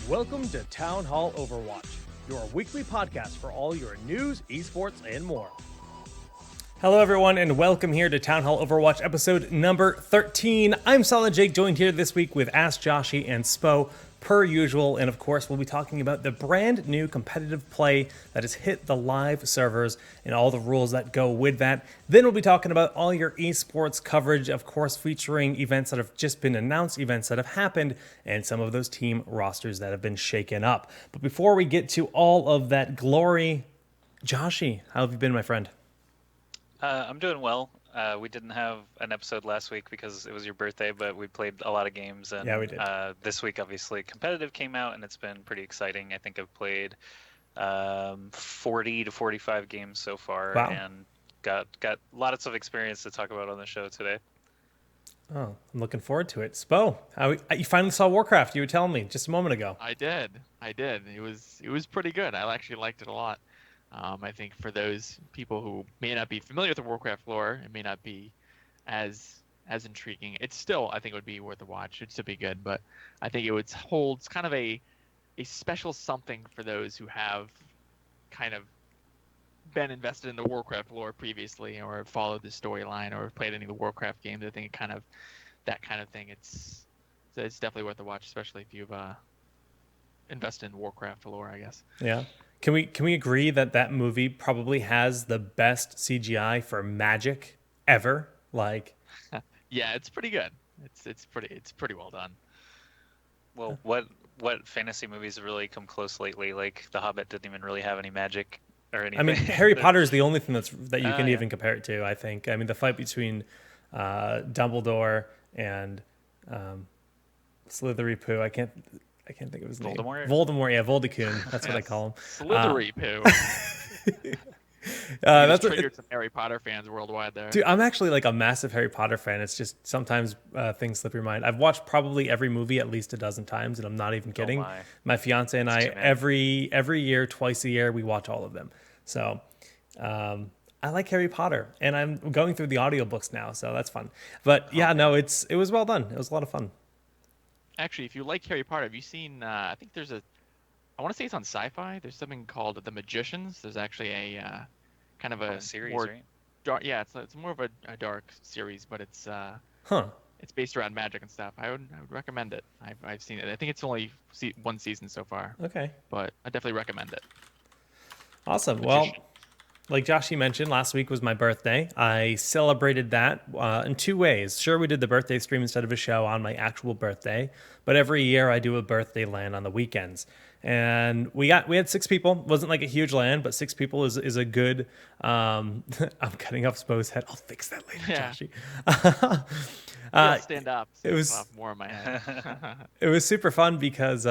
Welcome to TownHall Overwatch, your weekly podcast for all your news, esports, and more. Hello everyone, and welcome here to TownHall Overwatch episode number 13. I'm Solid Jake, joined here this week with Ask Joshy and Spo, per usual, and of course we'll be talking about the brand new competitive play that has hit the live servers and all the rules that go with that. Then we'll be talking about all your esports coverage, of course featuring events that have just been announced, events that have happened, and some of those team rosters that have been shaken up. But before we get to all of that glory, Joshy, how have you been, my friend? I'm doing well. We didn't have an episode last week because it was your birthday, but we played a lot of games. And, yeah, we did. This week, obviously, competitive came out, and it's been pretty exciting. I think I've played 40 to 45 games so far, wow. And got lots of experience to talk about on the show today. Oh, I'm looking forward to it. Spo, you finally saw Warcraft. You were telling me just a moment ago. I did. It was pretty good. I actually liked it a lot. I think for those people who may not be familiar with the Warcraft lore, it may not be as intriguing. It's still, I think, it would be worth a watch. It'd still be good, but I think it holds kind of a special something for those who have kind of been invested in the Warcraft lore previously, or followed the storyline, or played any of the Warcraft games. I think that kind of thing. It's definitely worth a watch, especially if you've invested in Warcraft lore, I guess. Yeah. Can we agree that movie probably has the best CGI for magic ever? Like, yeah, it's pretty good. It's pretty well done. Well, what fantasy movies have really come close lately? Like The Hobbit didn't even really have any magic or anything. I mean, Harry Potter is the only thing that you can even compare it to. I think. I mean, the fight between Dumbledore and Slithery Pooh. I can't think of his name. Voldemort, yeah, Voldecoon. That's what I call him. Slithery Pooh. That's triggered some Harry Potter fans worldwide there. Dude, I'm actually like a massive Harry Potter fan. It's just sometimes things slip your mind. I've watched probably every movie at least a dozen times, and I'm not even kidding. Oh my fiance and I, every year, twice a year, we watch all of them. So I like Harry Potter, and I'm going through the audiobooks now, so that's fun. But yeah, no, it was well done. It was a lot of fun. Actually, if you like Harry Potter, have you seen, I think there's I want to say it's on Sci-Fi. There's something called The Magicians. There's actually a kind of a series, more right? Dark, yeah, it's more of a dark series, but it's it's based around magic and stuff. I would recommend it. I've seen it. I think it's only one season so far. Okay. But I definitely recommend it. Awesome. Well, like Joshy mentioned, last week was my birthday. I celebrated that in two ways. Sure, we did the birthday stream instead of a show on my actual birthday, but every year I do a birthday LAN on the weekends. And we had 6 people. It wasn't like a huge LAN, but 6 people is a good. I'm cutting off Spo's head. I'll fix that later, yeah. Joshy. Stand up. So it was more of my head. It was super fun because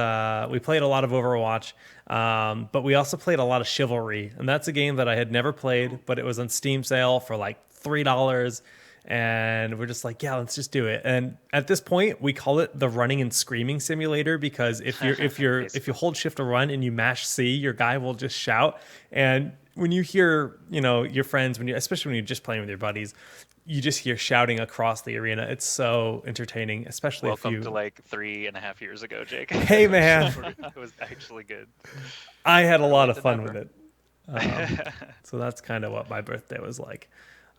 we played a lot of Overwatch, but we also played a lot of Chivalry, and that's a game that I had never played, but it was on Steam sale for like $3, and we're just like, yeah, let's just do it. And at this point, we call it the running and screaming simulator because if you hold shift to run and you mash C, your guy will just shout. And when you hear, your friends, especially when you're just playing with your buddies, you just hear shouting across the arena. It's so entertaining, especially Welcome to like 3.5 years ago, Jake. Hey, man. It was actually good. I had a lot of fun with it. So that's kind of what my birthday was like.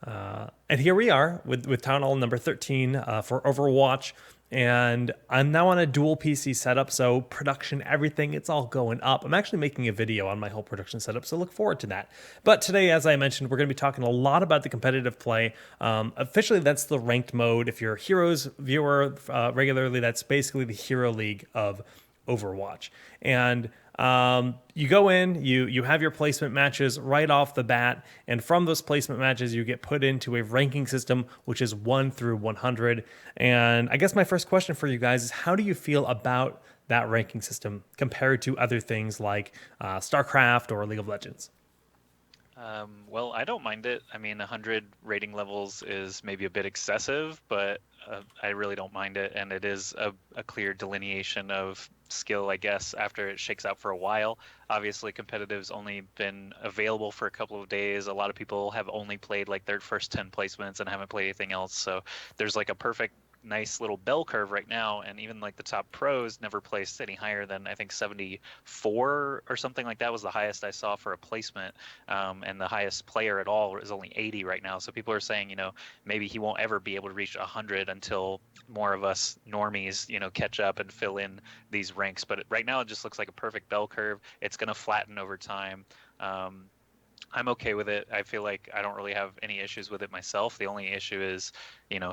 And here we are with TownHall number 13 for Overwatch. And I'm now on a dual PC setup, so production, everything, it's all going up. I'm actually making a video on my whole production setup, so look forward to that. But today, as I mentioned, we're going to be talking a lot about the competitive play. Officially, that's the ranked mode. If you're a Heroes viewer regularly, that's basically the Hero League of Overwatch. And you go in, you have your placement matches right off the bat, and from those placement matches, you get put into a ranking system, which is 1 through 100. And I guess my first question for you guys is, how do you feel about that ranking system compared to other things like StarCraft or League of Legends? Well, I don't mind it. I mean, 100 rating levels is maybe a bit excessive, but I really don't mind it. And it is a clear delineation of skill, I guess, after it shakes out for a while. Obviously, competitive's only been available for a couple of days. A lot of people have only played like their first 10 placements and haven't played anything else. So there's like a perfect nice little bell curve right now, and even like the top pros never placed any higher than I think 74 or something like that was the highest I saw for a placement, and the highest player at all is only 80 right now. So people are saying, maybe he won't ever be able to reach 100 until more of us normies, catch up and fill in these ranks. But right now it just looks like a perfect bell curve. It's going to flatten over time. I'm okay with it. I feel like I don't really have any issues with it myself. The only issue is,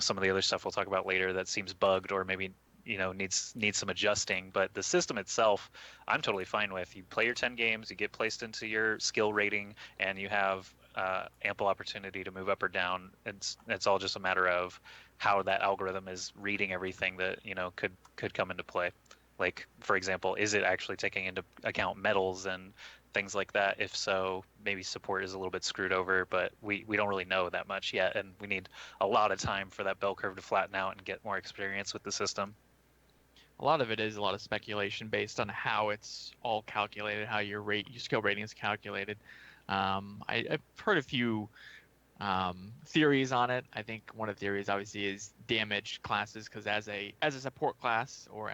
some of the other stuff we'll talk about later that seems bugged or maybe, needs some adjusting. But the system itself, I'm totally fine with. You play your 10 games, you get placed into your skill rating, and you have ample opportunity to move up or down. It's all just a matter of how that algorithm is reading everything that, could come into play. Like, for example, is it actually taking into account medals and things like that? If so, maybe support is a little bit screwed over, but we don't really know that much yet, and we need a lot of time for that bell curve to flatten out and get more experience with the system. A lot of it is a lot of speculation based on how it's all calculated, how your skill rating is calculated. I've heard a few theories on it. I think one of the theories obviously is damage classes, because as a support class or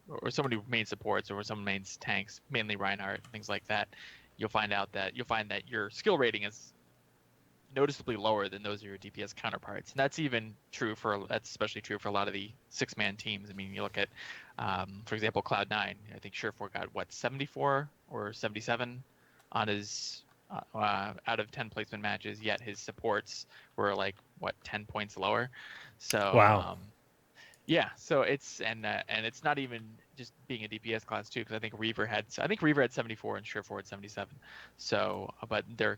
or somebody who main supports or someone mains tanks, mainly Reinhardt, things like that, you'll find that your skill rating is noticeably lower than those of your DPS counterparts. And that's especially true for a lot of the 6-man teams. I mean, you look at, for example, Cloud9. I think Surefour got 74 or 77 on his out of 10 placement matches, yet his supports were 10 points lower. So Wow. yeah, so it's it's not even just being a DPS class too, because I think Reaver had 74 and Surefour had 77. So, but their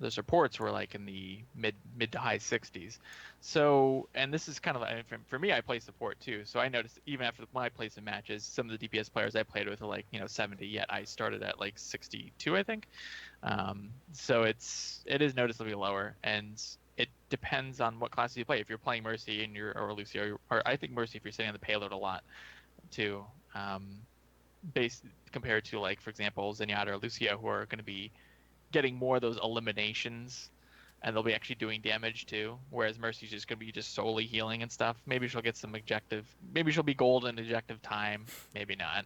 supports were in the mid to high 60s. So, and this is kind of for me, I play support too. So I noticed even after my placement matches, some of the DPS players I played with are 70. Yet I started at 62, I think. So it is noticeably lower, and it depends on what classes you play. If you're playing Mercy or Lucio, or I think Mercy if you're sitting on the payload a lot too, compared to for example Zenyatta or Lucio, who are going to be getting more of those eliminations, and they'll be actually doing damage too, whereas Mercy's just going to be just solely healing and stuff. Maybe she'll get some maybe she'll be golden ejective time, maybe not.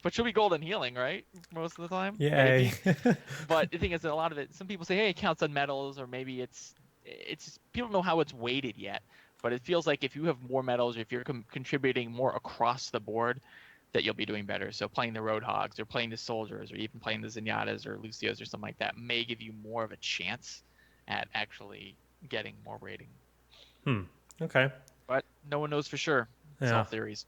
But she'll be golden healing, right, most of the time. Yay. But the thing is that a lot of it, some people say, hey, it counts on medals, or maybe it's people don't know how it's weighted yet, but it feels like if you have more medals, or if you're contributing more across the board, that you'll be doing better. So playing the Roadhogs or playing the Soldiers or even playing the Zenyatas or Lucios or something like that may give you more of a chance at actually getting more rating. Okay. But no one knows for sure. It's all theories.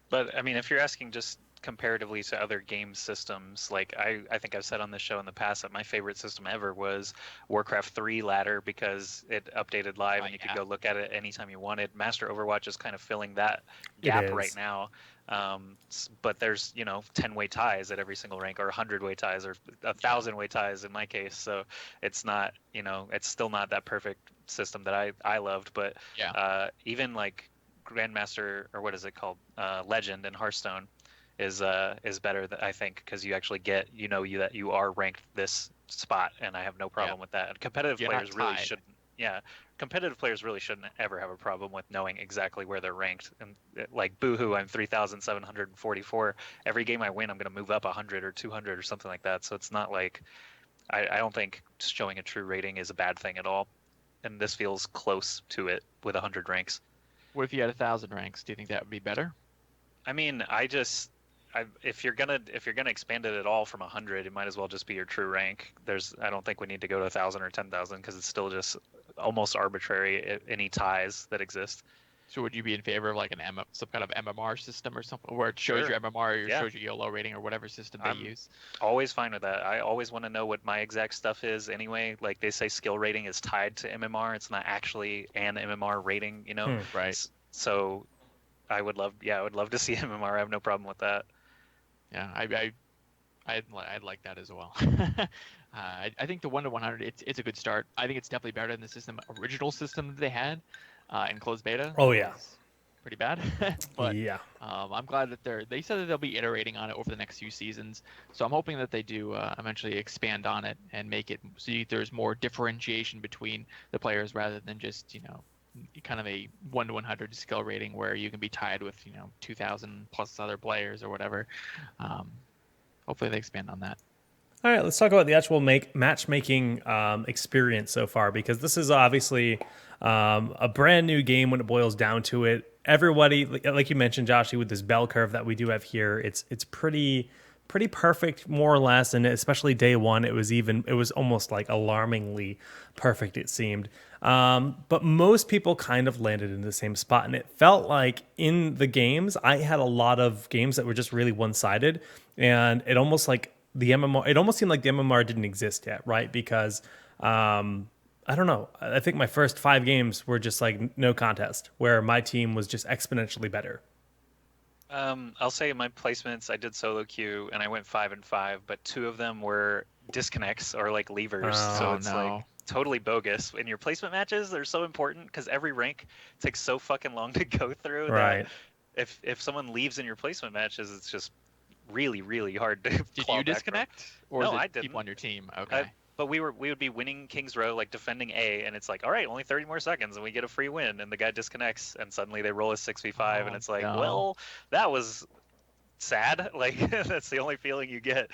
But I mean, if you're asking just comparatively to other game systems, I think I've said on this show in the past that my favorite system ever was Warcraft 3 ladder, because it updated live and you could go look at it anytime you wanted. Master Overwatch is kind of filling that gap right now. But there's 10-way ties at every single rank, or 100-way ties, or 1,000-way ties in my case. So it's not, it's still not that perfect system that I loved. But even Grandmaster, or what is it called, Legend in Hearthstone is better, I think, because you actually get that you are ranked this spot, and I have no problem with that. And competitive players really shouldn't. Yeah, competitive players really shouldn't ever have a problem with knowing exactly where they're ranked. And boohoo, I'm 3,744. Every game I win, I'm going to move up 100 or 200 or something like that. So it's not I don't think showing a true rating is a bad thing at all. And this feels close to it with 100 ranks. What if you had 1,000 ranks? Do you think that would be better? I mean, if you're gonna expand it at all from 100, it might as well just be your true rank. I don't think we need to go to 1,000 or 10,000, because it's still just almost arbitrary any ties that exist. So would you be in favor of like some kind of MMR system or something, where it shows Sure. your MMR or Yeah. shows your YOLO rating or whatever system they use? Always fine with that. I always want to know what my exact stuff is anyway. Like they say skill rating is tied to MMR. It's not actually an MMR rating, you know? Right. So I would love to see MMR. I have no problem with that. Yeah, I'd like that as well. I think the 1 to 100, it's a good start. I think it's definitely better than the original system that they had in closed beta. Oh, yeah. Was pretty bad. But yeah. I'm glad that they said that they'll be iterating on it over the next few seasons. So I'm hoping that they do eventually expand on it and make it so there's more differentiation between the players rather than just, kind of a 1 to 100 skill rating where you can be tied with, 2,000 plus other players or whatever. Hopefully they expand on that. All right, let's talk about the actual matchmaking experience so far, because this is obviously a brand new game when it boils down to it. Everybody, like you mentioned, Joshy, with this bell curve that we do have here, it's pretty perfect, more or less, and especially day one, it was almost like alarmingly perfect, it seemed. But most people kind of landed in the same spot, and it felt like in the games, I had a lot of games that were just really one-sided, and it almost like it almost seemed like the MMR didn't exist yet, right? Because I don't know. I think my first 5 games were just like no contest, where my team was just exponentially better. I'll say my placements, I did solo queue and I went 5 and 5, but 2 of them were disconnects or like levers. So it's like totally bogus. In your placement matches, they're so important because every rank takes so fucking long to go through Right. that if someone leaves in your placement matches, it's just really, really hard to Did claw you back disconnect? from. Or No, is it I didn't. people on your team? Okay. But we would be winning King's Row, like defending A, and it's like, all right, only 30 more seconds, and we get a free win, and the guy disconnects, and suddenly they roll a 6v5, and it's like, well, that was sad. Like that's the only feeling you get.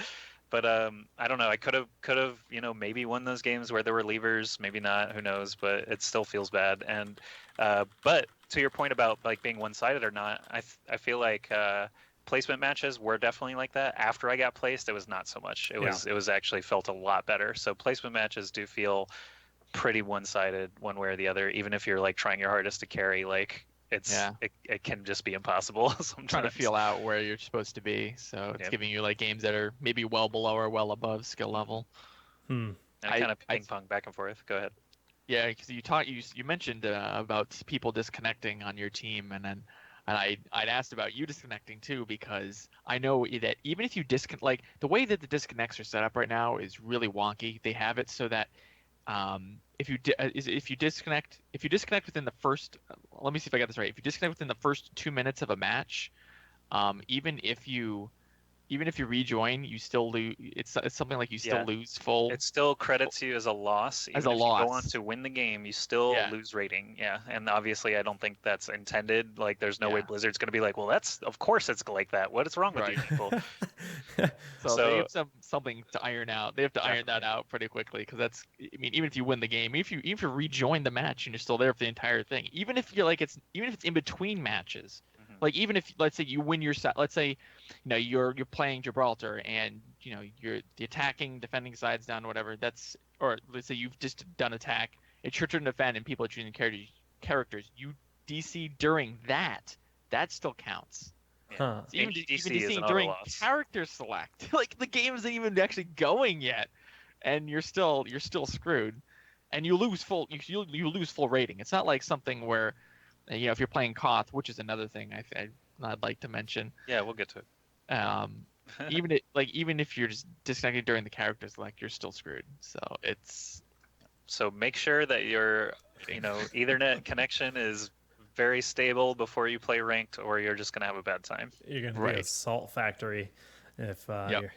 But I don't know. I could have maybe won those games where there were levers, maybe not. Who knows? But it still feels bad. And but to your point about like being one-sided or not, I feel like placement matches were definitely like that. After I got placed, it was not so much. It was actually felt a lot better. So placement matches do feel pretty one-sided one way or the other. Even if you're like trying your hardest to carry, like it can just be impossible sometimes. Trying to feel out where you're supposed to be, so it's giving you like games that are maybe well below or well above skill level. And kind of ping pong back and forth. Go ahead. Yeah, because you mentioned about people disconnecting on your team, and I'd asked about you disconnecting too, because I know that even if you disconnect, like the way that the disconnects are set up right now is really wonky. They have it so that if you disconnect within the first, let me see if I got this right. If you disconnect within the first 2 minutes of a match, even if you rejoin, you still lose. It's something like you still lose full. It still credits you as a loss. Even if you go on to win the game, you still lose rating. Yeah, and obviously I don't think that's intended. Like, there's no way Blizzard's going to be like, well, of course it's like that. What is wrong with you people? so they have something to iron out. They have to iron that out pretty quickly, because even if you win the game, even if you rejoin the match and you're still there for the entire thing, even if it's in between matches. Like, even if, let's say you win your set, let's say, you're playing Gibraltar and, you're the attacking, defending side's down, whatever, or let's say you've just done attack, it's your turn to defend and people are choosing characters, you DC during that still counts. Huh. So even DCing during character select, like the game isn't even actually going yet, and you're still screwed, and you lose full rating. It's not like something where, if you're playing Koth, which is another thing I'd like to mention. Yeah, we'll get to it. Even if you're just disconnected during the character select, you're still screwed. So make sure that your Ethernet connection is very stable before you play ranked, or you're just gonna have a bad time. You're gonna be a salt factory if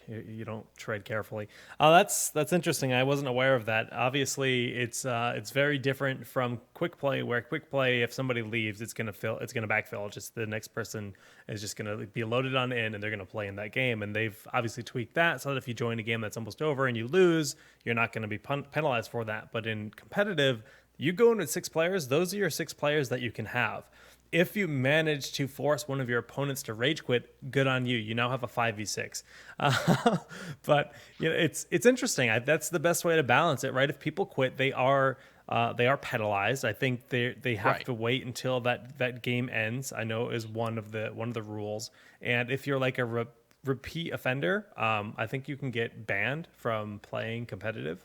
you don't tread carefully. Oh, that's interesting. I wasn't aware of that. Obviously, it's very different from quick play, where quick play, if somebody leaves, it's gonna backfill. Just the next person is just gonna be loaded on in, and they're gonna play in that game. And they've obviously tweaked that so that if you join a game that's almost over and you lose, you're not gonna be penalized for that. But in competitive, you go in with 6 players. Those are your 6 players that you can have. If you manage to force one of your opponents to rage quit, good on you. You now have a 5v6. But it's interesting. That's the best way to balance it, right? If people quit, they are They are penalized. I think they have Right. to wait until that game ends. I know is one of the rules. And if you're like a repeat offender, I think you can get banned from playing competitive.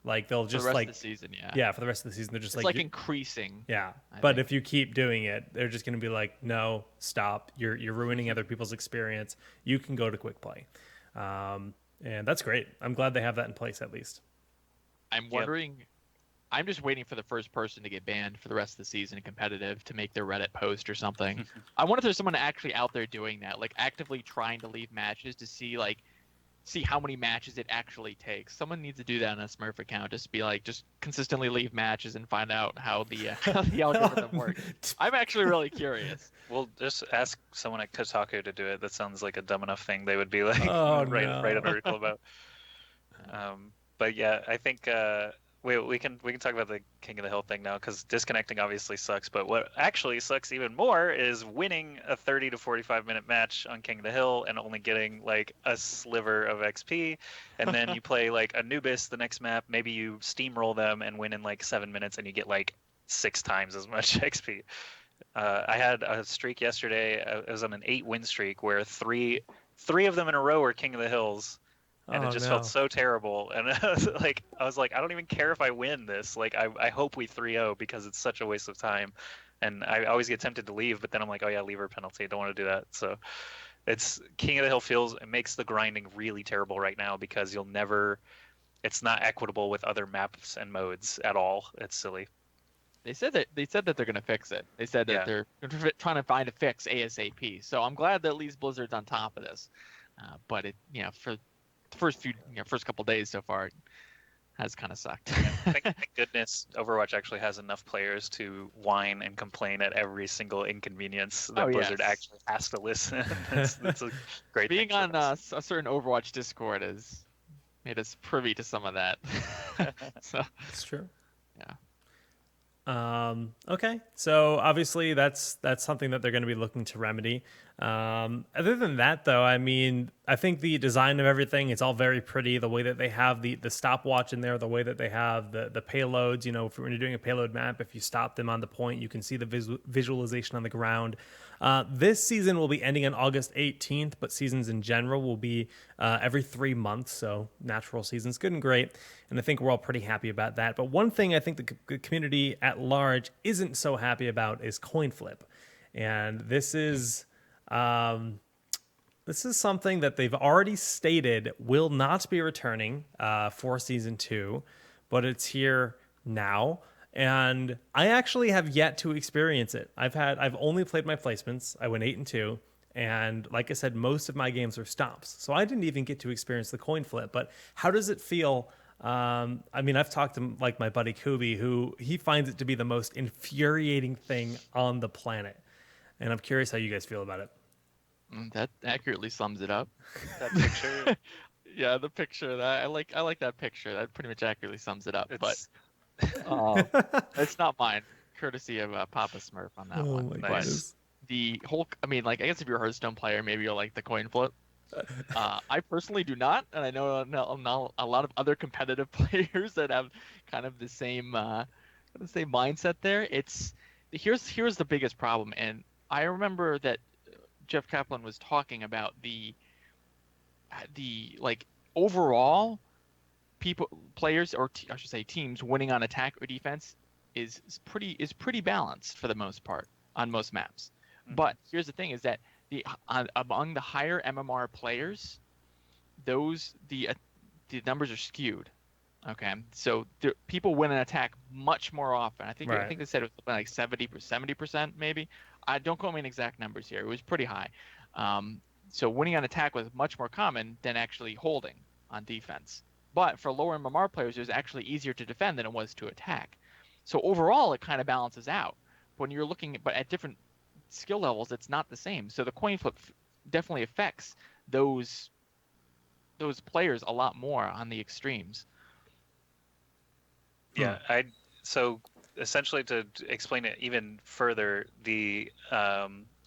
Like they'll For the just rest like of the season, yeah. yeah, for the rest of the season they're just It's like like increasing. yeah. I But think. if you keep doing it, they're just going to be like, no, stop. You're ruining other people's experience. You can go to quick play. And that's great. I'm glad they have that in place at least. I'm wondering. I'm just waiting for the first person to get banned for the rest of the season in competitive to make their Reddit post or something. I wonder if there's someone actually out there doing that, like actively trying to leave matches to see how many matches it actually takes. Someone needs to do that on a Smurf account. Just be like, just consistently leave matches and find out how the algorithm works. I'm actually really curious. Well, just ask someone at Kotaku to do it. That sounds like a dumb enough thing they would be like, Oh, write no. an article about. But yeah, I think we can talk about the King of the Hill thing now because disconnecting obviously sucks. But what actually sucks even more is winning a 30 to 45-minute match on King of the Hill and only getting like a sliver of XP, and then you play like Anubis the next map. Maybe you steamroll them and win in like 7 minutes, and you get like 6 times as much XP. I had a streak yesterday. I was on an 8-win streak where three of them in a row were King of the Hills, and it just felt so terrible. And I was like, I don't even care if I win this. Like, I hope we 3-0 because it's such a waste of time. And I always get tempted to leave, but then I'm like, oh yeah, leaver penalty. I don't want to do that. So it's King of the Hill it makes the grinding really terrible right now because it's not equitable with other maps and modes at all. It's silly. They said that they're going to fix it. They said that they're trying to find a fix ASAP. So I'm glad that at least Blizzard's on top of this. But it, for the first couple days so far, it has kind of sucked. Thank goodness Overwatch actually has enough players to whine and complain at every single inconvenience that Blizzard actually has to listen. It's a great Being thing on a certain Overwatch Discord has made us privy to some of that. So it's true. Yeah. Okay, so obviously that's something that they're going to be looking to remedy. Other than that, though, I mean, I think the design of everything, it's all very pretty. The way that they have the stopwatch in there, the way that they have the payloads, when you're doing a payload map, if you stop them on the point, you can see the visualization on the ground. This season will be ending on August 18th, but seasons in general will be every 3 months. So natural seasons, good and great. And I think we're all pretty happy about that. But one thing I think the community at large isn't so happy about is coin flip. And this is something that they've already stated will not be returning for season 2, but it's here now. And I actually have yet to experience it. I've only played my placements. I went 8-2, and like I said, most of my games are stops, so I didn't even get to experience the coin flip. But how does it feel? I mean, I've talked to like my buddy Kubi, who he finds it to be the most infuriating thing on the planet, and I'm curious how you guys feel about it. That accurately sums it up. That picture. Yeah, the picture. I like that picture. That pretty much accurately sums it up. But it's not mine. Courtesy of Papa Smurf on that one. My But goodness. the whole, I mean, like, I guess if you're a Hearthstone player, maybe you'll like the coin flip. I personally do not, and I know a lot of other competitive players that have kind of the same mindset there. Here's the biggest problem, and I remember that Jeff Kaplan was talking about the like overall players, or I should say teams winning on attack or defense is pretty balanced for the most part on most maps. Mm-hmm. But here's the thing: is that among the higher MMR players, the numbers are skewed. Okay, so people win an attack much more often. I think they said it was like 70% maybe. Don't quote me on exact numbers here. It was pretty high. So winning on attack was much more common than actually holding on defense. But for lower MMR players, it was actually easier to defend than it was to attack. So overall, it kind of balances out. When you're looking at different skill levels, it's not the same. So the coin flip definitely affects those players a lot more on the extremes. Yeah, so essentially to explain it even further, the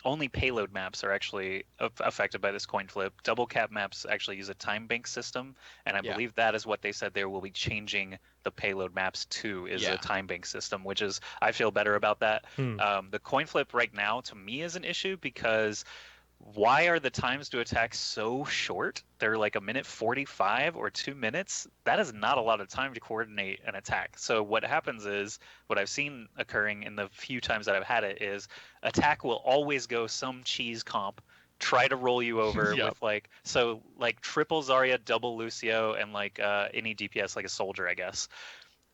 only payload maps are actually affected by this coin flip. Double cap maps actually use a time bank system, and I believe that is what they said there will be changing the payload maps to is Yeah. a time bank system, which is I feel better about that. Hmm. The coin flip right now to me is an issue because why are the times to attack so short? They're like a minute 45 or 2 minutes. That is not a lot of time to coordinate an attack. So what happens is what I've seen occurring in the few times that I've had it is attack will always go some cheese comp, try to roll you over Yep. with like triple Zarya, double Lucio, and like any DPS like a soldier, I guess.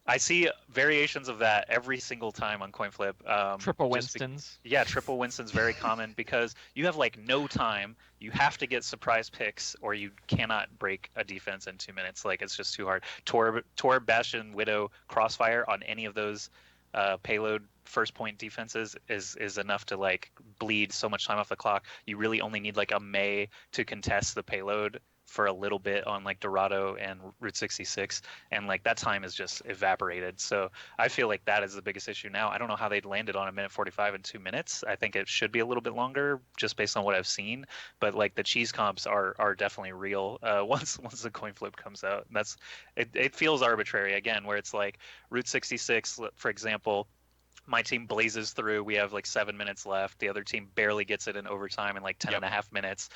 I see variations of that every single time on coin flip. Triple just be- Winstons. yeah, triple Winston's very common because you have like no time. You have to get surprise picks, or you cannot break a defense in 2 minutes. Like it's just too hard. Torb, Bastion, Widow, Crossfire on any of those payload first point defenses is enough to like bleed so much time off the clock. You really only need like a Mei to contest the payload for a little bit on like Dorado and Route 66, and like that time is just evaporated. So I feel like that is the biggest issue now. I don't know how they'd landed on a minute 45 in 2 minutes. I think it should be a little bit longer just based on what I've seen. But like the cheese comps are definitely real once the coin flip comes out. It feels arbitrary again, where it's like Route 66, for example. My team blazes through. We have like 7 minutes left. The other team barely gets it in overtime in like 10 Yep. and a half minutes.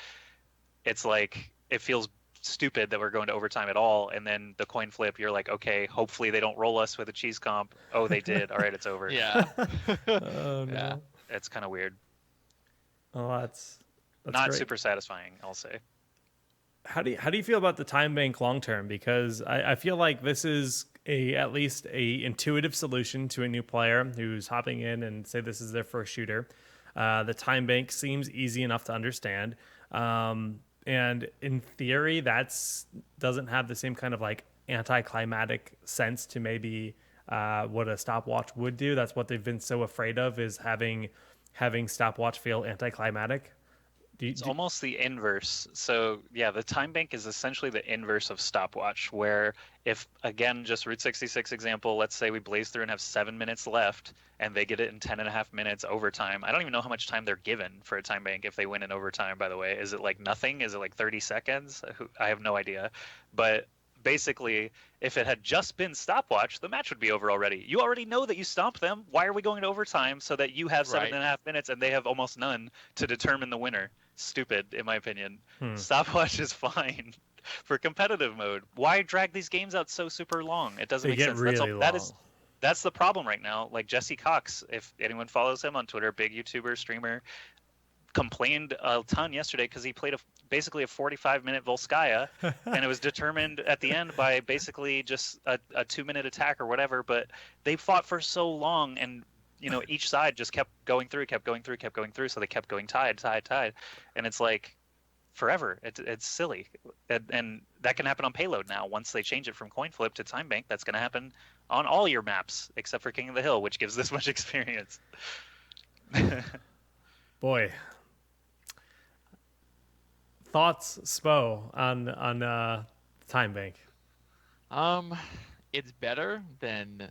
It's like it feels stupid that we're going to overtime at all, and then the coin flip, you're like, okay, hopefully they don't roll us with a cheese comp. Oh, they did. All right, it's over. Yeah. Oh no. Yeah. It's kind of weird. Oh, that's Not great. super satisfying, I'll say. How do you feel about the time bank long term? Because I feel like this is at least a intuitive solution to a new player who's hopping in and say this is their first shooter. The time bank seems easy enough to understand. And in theory, doesn't have the same kind of like anticlimactic sense to maybe what a stopwatch would do. That's what they've been so afraid of, is having stopwatch feel anticlimactic. It's almost the inverse. So yeah, the time bank is essentially the inverse of stopwatch, where if, again, just Route 66 example, let's say we blaze through and have 7 minutes left and they get it in 10 and a half minutes overtime. I don't even know how much time they're given for a time bank if they win in overtime, by the way. Is it like nothing? Is it like 30 seconds? I have no idea. But basically, if it had just been stopwatch, the match would be over already. You already know that you stomped them. Why are we going to overtime so that you have seven Right. and a half minutes and they have almost none to determine the winner? Stupid, in my opinion. Stopwatch is fine for competitive mode. Why drag these games out so super long? It doesn't They make get sense. really long. That's the problem right now. Like Jesse Cox, if anyone follows him on Twitter, big YouTuber, streamer, complained a ton yesterday because he played basically a 45-minute Volskaya, and it was determined at the end by basically just a 2-minute attack or whatever. But they fought for so long, and each side just kept going through, so they kept going tied, and it's like forever. It's silly, and that can happen on payload now. Once they change it from coin flip to time bank, that's going to happen on all your maps except for King of the Hill, which gives this much experience. Boy. Thoughts, Spo, on time bank? It's better than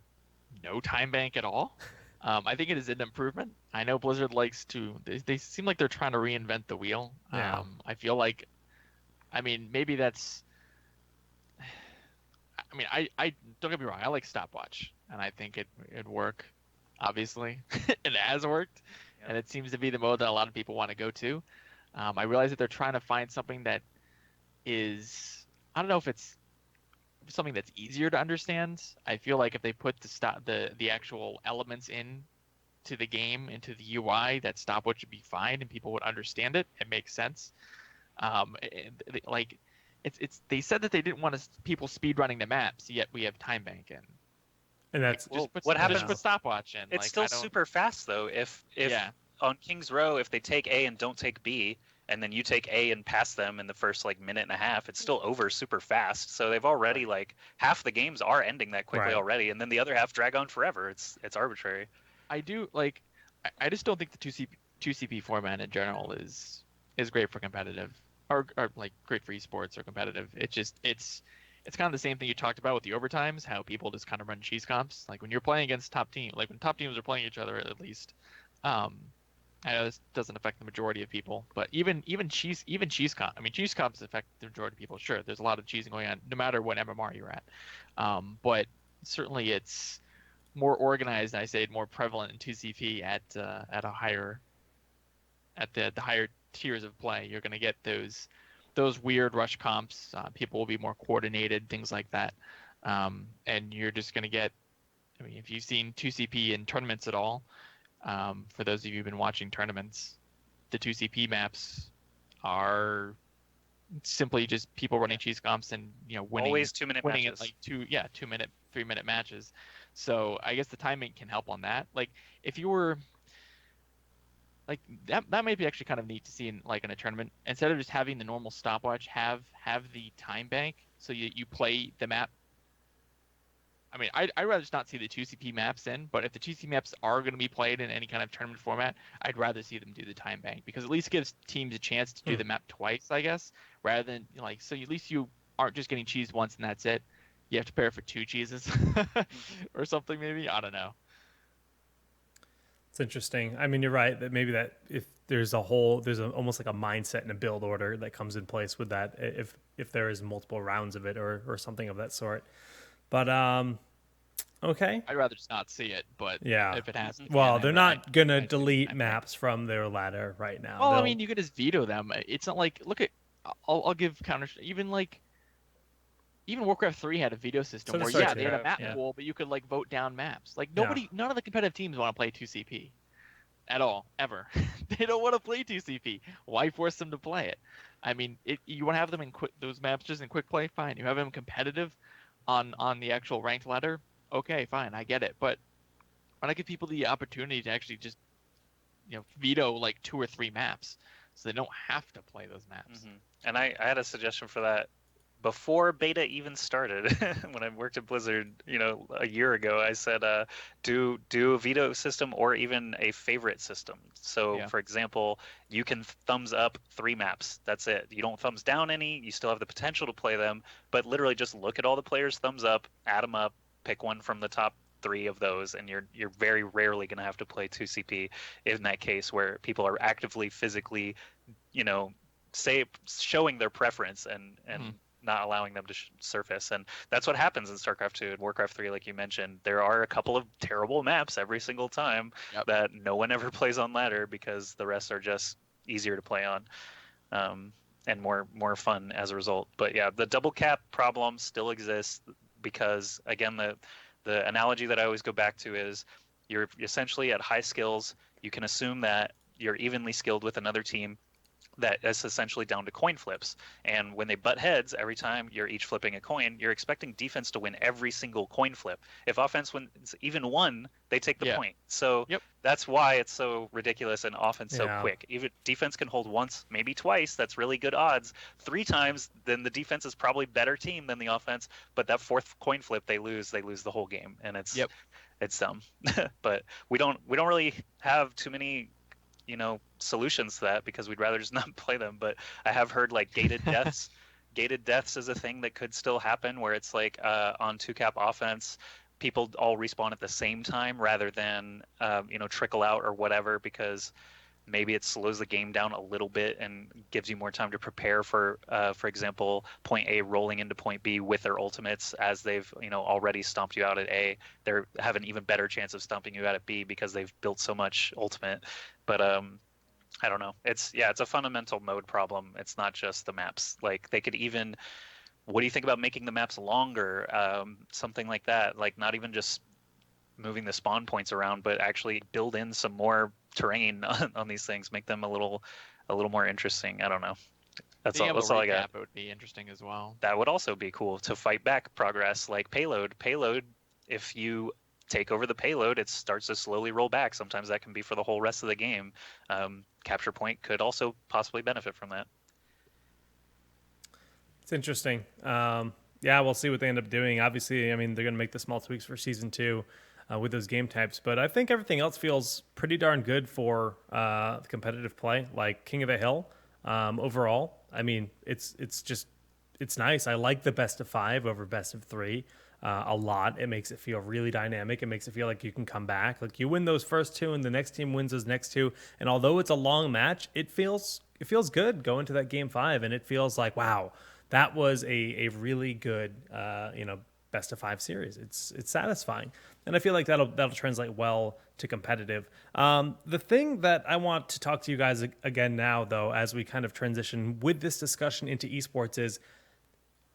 no time bank at all. I think it is an improvement. I know Blizzard likes to. They seem like they're trying to reinvent the wheel. Yeah. I feel like, maybe that's. I don't get me wrong. I like stopwatch, and I think it'd work. Obviously, it has worked, and it seems to be the mode that a lot of people want to go to. I realize that they're trying to find something that is. I don't know if it's something that's easier to understand. I feel like if they put the actual elements in to the game, into the UI, that stopwatch would be fine and people would understand it. It makes sense. They said that they didn't want people speed running the maps, yet we have time bank in. And that's what happens. Just put stopwatch in. It's still super fast though. If on King's Row, if they take A and don't take B, and then you take A and pass them in the first minute and a half, it's still over super fast. So they've already half the games are ending that quickly already, and then the other half drag on forever. It's arbitrary. I just don't think the 2CP format in general is great for competitive or great for esports or competitive. It's kind of the same thing you talked about with the overtimes, how people just kind of run cheese comps. Like when you're playing against top team, when top teams are playing each other at least. I know this doesn't affect the majority of people, but even cheese comp. Cheese comps affect the majority of people. Sure, there's a lot of cheesing going on, no matter what MMR you're at. But certainly it's more organized. I say more prevalent in 2CP at a higher at the higher tiers of play. You're going to get those weird rush comps. People will be more coordinated, things like that. And you're just going to get. I mean, if you've seen 2CP in tournaments at all, for those of you who've been watching tournaments, the 2CP maps are simply just people running cheese comps and winning Always 2-minute winning matches. at like 2-minute 3-minute matches. So I guess the timing can help on that. Like if you were like that might be actually kind of neat to see in a tournament, instead of just having the normal stopwatch, have the time bank, so you play the map. I mean, I'd rather just not see the 2CP maps in, but if the 2CP maps are going to be played in any kind of tournament format, I'd rather see them do the time bank, because at least gives teams a chance to do the map twice, I guess, rather than so at least you aren't just getting cheese once and that's it. You have to prepare for 2 cheeses or something, maybe. I don't know. It's interesting. I mean, you're right that maybe that if there's almost like a mindset and a build order that comes in place with that, if there is multiple rounds of it or something of that sort. But okay. I'd rather just not see it, but Yeah. if it has to, Well, they're not gonna I'd see the delete time maps from their ladder right now. Well, I mean, you could just veto them. It's not like, look at, I'll give counter, even Warcraft 3 had a veto system So where, does Star they had a Trek, map yeah. pool, but you could vote down maps. Like Yeah. none of the competitive teams want to play 2CP at all, ever. They don't want to play 2CP. Why force them to play it? I mean, you want to have them in those maps just in quick play, fine. You have them competitive on the actual ranked ladder, okay, fine, I get it. But when I give people the opportunity to actually just veto like 2 or 3 maps, so they don't have to play those maps. And I had a suggestion for that before beta even started. When I worked at Blizzard, a year ago, I said, do a veto system or even a favorite system. So, for example, you can thumbs up 3 maps. That's it. You don't thumbs down any. You still have the potential to play them, but literally just look at all the players' thumbs up, add them up, pick one from the top 3 of those, and you're very rarely going to have to play 2CP in that case where people are actively physically, showing their preference and not allowing them to surface. And that's what happens in StarCraft 2 and Warcraft 3, like you mentioned. There are a couple of terrible maps every single time that no one ever plays on ladder because the rest are just easier to play on, and more fun as a result. But yeah, the double cap problem still exists because, again, the analogy that I always go back to is you're essentially at high skills. You can assume that you're evenly skilled with another team that is essentially down to coin flips. And when they butt heads, every time you're each flipping a coin, you're expecting defense to win every single coin flip. If offense wins even one, they take the point. So that's why it's so ridiculous and often so quick. Even defense can hold once, maybe twice. That's really good odds. 3 times, then the defense is probably better team than the offense. But that 4th coin flip, they lose the whole game, and it's dumb. But we don't really have too many solutions to that because we'd rather just not play them. But I have heard like gated deaths. Gated deaths is a thing that could still happen where it's like on 2-cap offense, people all respawn at the same time rather than trickle out or whatever, because maybe it slows the game down a little bit and gives you more time to prepare for example, point A rolling into point B with their ultimates as they've already stomped you out at A. They have an even better chance of stomping you out at B because they've built so much ultimate. But I don't know. It's a fundamental mode problem. It's not just the maps. Like they could even. What do you think about making the maps longer? Something like that. Like not even just moving the spawn points around, but actually build in some more terrain on these things, make them a little more interesting. I don't know. That's all I got. It would be interesting as well. That would also be cool to fight back progress, like payload. If you take over the payload, it starts to slowly roll back. Sometimes that can be for the whole rest of the game. Capture point could also possibly benefit from that. It's interesting. We'll see what they end up doing. Obviously, I mean, they're going to make the small tweaks for season 2 with those game types, but I think everything else feels pretty darn good for competitive play, like King of the Hill. Overall, I mean, it's nice. I like the best of 5 over best of 3 a lot. It makes it feel really dynamic. It makes it feel like you can come back. Like you win those first 2 and the next team wins those next 2. And although it's a long match, it feels good going to that game 5. And it feels like, wow, that was a really good, best of 5 series. It's satisfying, and I feel like that'll translate well to competitive. The thing that I want to talk to you guys again now, though, as we kind of transition with this discussion into esports, is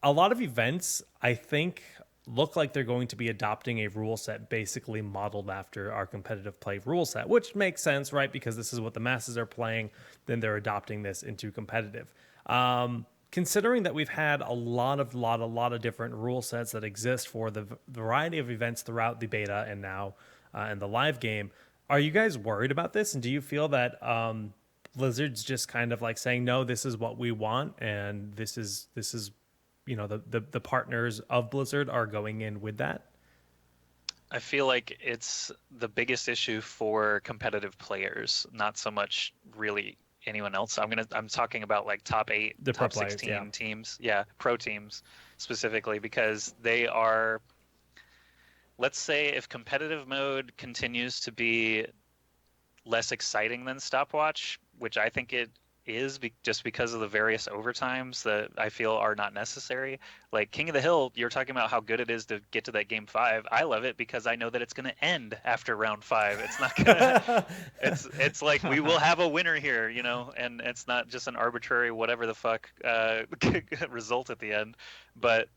a lot of events, I think, look like they're going to be adopting a rule set basically modeled after our competitive play rule set, which makes sense, right? Because this is what the masses are playing, then they're adopting this into competitive. Considering that we've had a lot of different rule sets that exist for the variety of events throughout the beta and now in the live game, are you guys worried about this? And do you feel that Blizzard's just kind of like saying, no, this is what we want, and this is the partners of Blizzard are going in with that? I feel like it's the biggest issue for competitive players, not so much really anyone else. I'm talking about like top 8, The pro top players, 16 yeah. teams. Yeah, pro teams specifically, because they are, let's say if competitive mode continues to be less exciting than stopwatch, which I think it is just because of the various overtimes that I feel are not necessary. Like King of the Hill, you're talking about how good it is to get to that game 5. I love it because I know that it's going to end after round 5. It's not going to it's like we will have a winner here, and it's not just an arbitrary whatever the fuck result at the end. But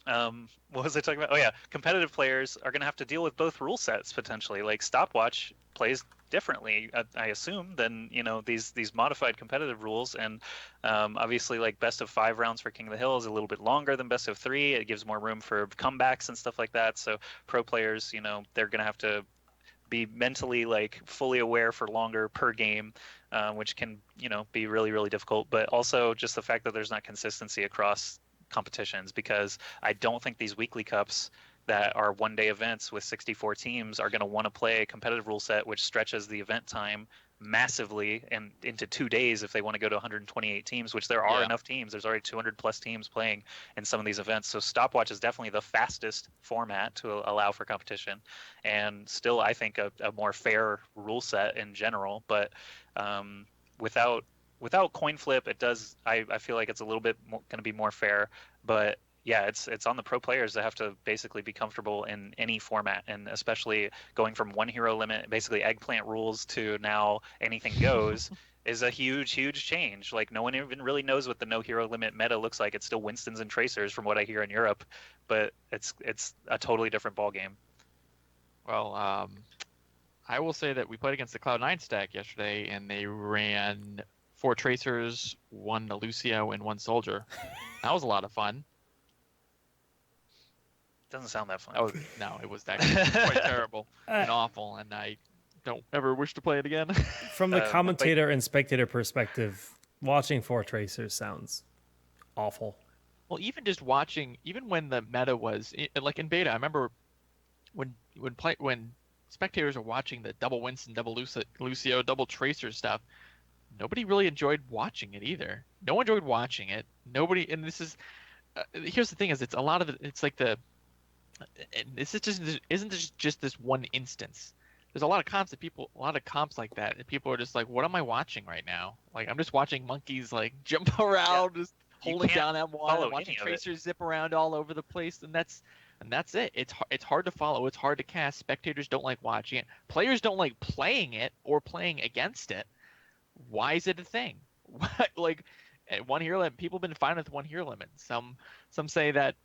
what was I talking about? Oh yeah, competitive players are going to have to deal with both rule sets potentially. Like stopwatch plays differently, I assume, than these modified competitive rules. And obviously, like best of 5 rounds for King of the Hill is a little bit longer than best of 3. It gives more room for comebacks and stuff like that. So pro players, they're going to have to be mentally like fully aware for longer per game, which can be really, really difficult. But also just the fact that there's not consistency across competitions, because I don't think these weekly cups that are one-day events with 64 teams are going to want to play a competitive rule set which stretches the event time massively and into 2 days if they want to go to 128 teams, which there are enough teams. There's already 200 plus teams playing in some of these events. So stopwatch is definitely the fastest format to allow for competition, and still I think a more fair rule set in general. But without coin flip, it does. I feel like it's a little bit going to be more fair, but yeah, it's on the pro players that have to basically be comfortable in any format, and especially going from 1 hero limit, basically eggplant rules, to now anything goes is a huge change. Like no one even really knows what the no hero limit meta looks like. It's still Winstons and Tracers from what I hear in Europe, but it's a totally different ball game. Well, I will say that we played against the Cloud9 stack yesterday, and they ran 4 Tracers, 1 Lucio, and 1 Soldier. That was a lot of fun. Doesn't sound that fun. Oh no, it was actually quite terrible and awful, and I don't ever wish to play it again. From the commentator and spectator perspective, watching 4 Tracers sounds awful. Well, even just watching, even when the meta was like in beta, I remember when spectators are watching the double Winston, double Lucio, double Tracer stuff, nobody really enjoyed watching it either. No one enjoyed watching it. Nobody, and this is here's the thing: is it's a lot of it. It's like this isn't just this one instance. There's a lot of comps like that, and people are just like, "What am I watching right now? Like, I'm just watching monkeys like jump around, just holding down M1, and watching Tracers zip around all over the place, and that's it. It's hard to follow. It's hard to cast. Spectators don't like watching it. Players don't like playing it or playing against it. Why is it a thing? Like, at 1 hero limit, people have been fine with 1 hero limit. Some say that.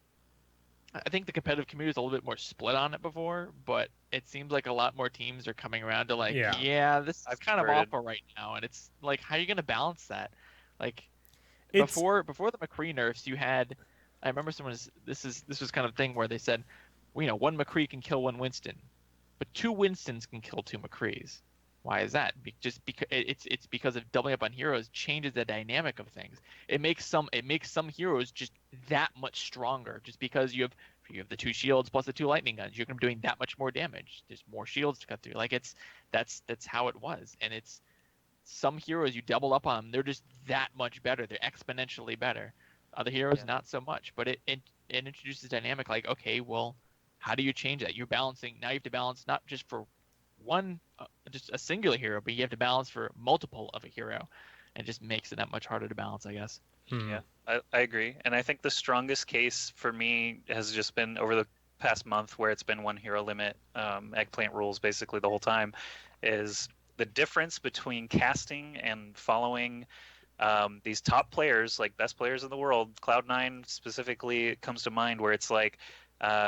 I think the competitive community is a little bit more split on it before, but it seems like a lot more teams are coming around to like, this is kind of awful right now, and it's like, how are you going to balance that? Like, before the McCree nerfs, you had, I remember this was kind of thing where they said, well, 1 McCree can kill 1 Winston, but 2 Winstons can kill 2 McCrees. Why is that? Just because it's because of doubling up on heroes changes the dynamic of things. It makes some heroes just that much stronger. Just because you have the 2 shields plus the 2 lightning guns, you're doing that much more damage. There's more shields to cut through. Like that's how it was. And it's some heroes you double up on them, they're just that much better. They're exponentially better. Other heroes not so much. But it introduces dynamic. Like, okay, well, how do you change that? You're balancing now. You have to balance not just for one, just a singular hero, but you have to balance for multiple of a hero, and it just makes it that much harder to balance, I guess. Yeah, I agree. And I think the strongest case for me has just been over the past month where it's been one hero limit, eggplant rules basically the whole time, is the difference between casting and following these top players, like best players in the world. Cloud9 specifically comes to mind, where it's like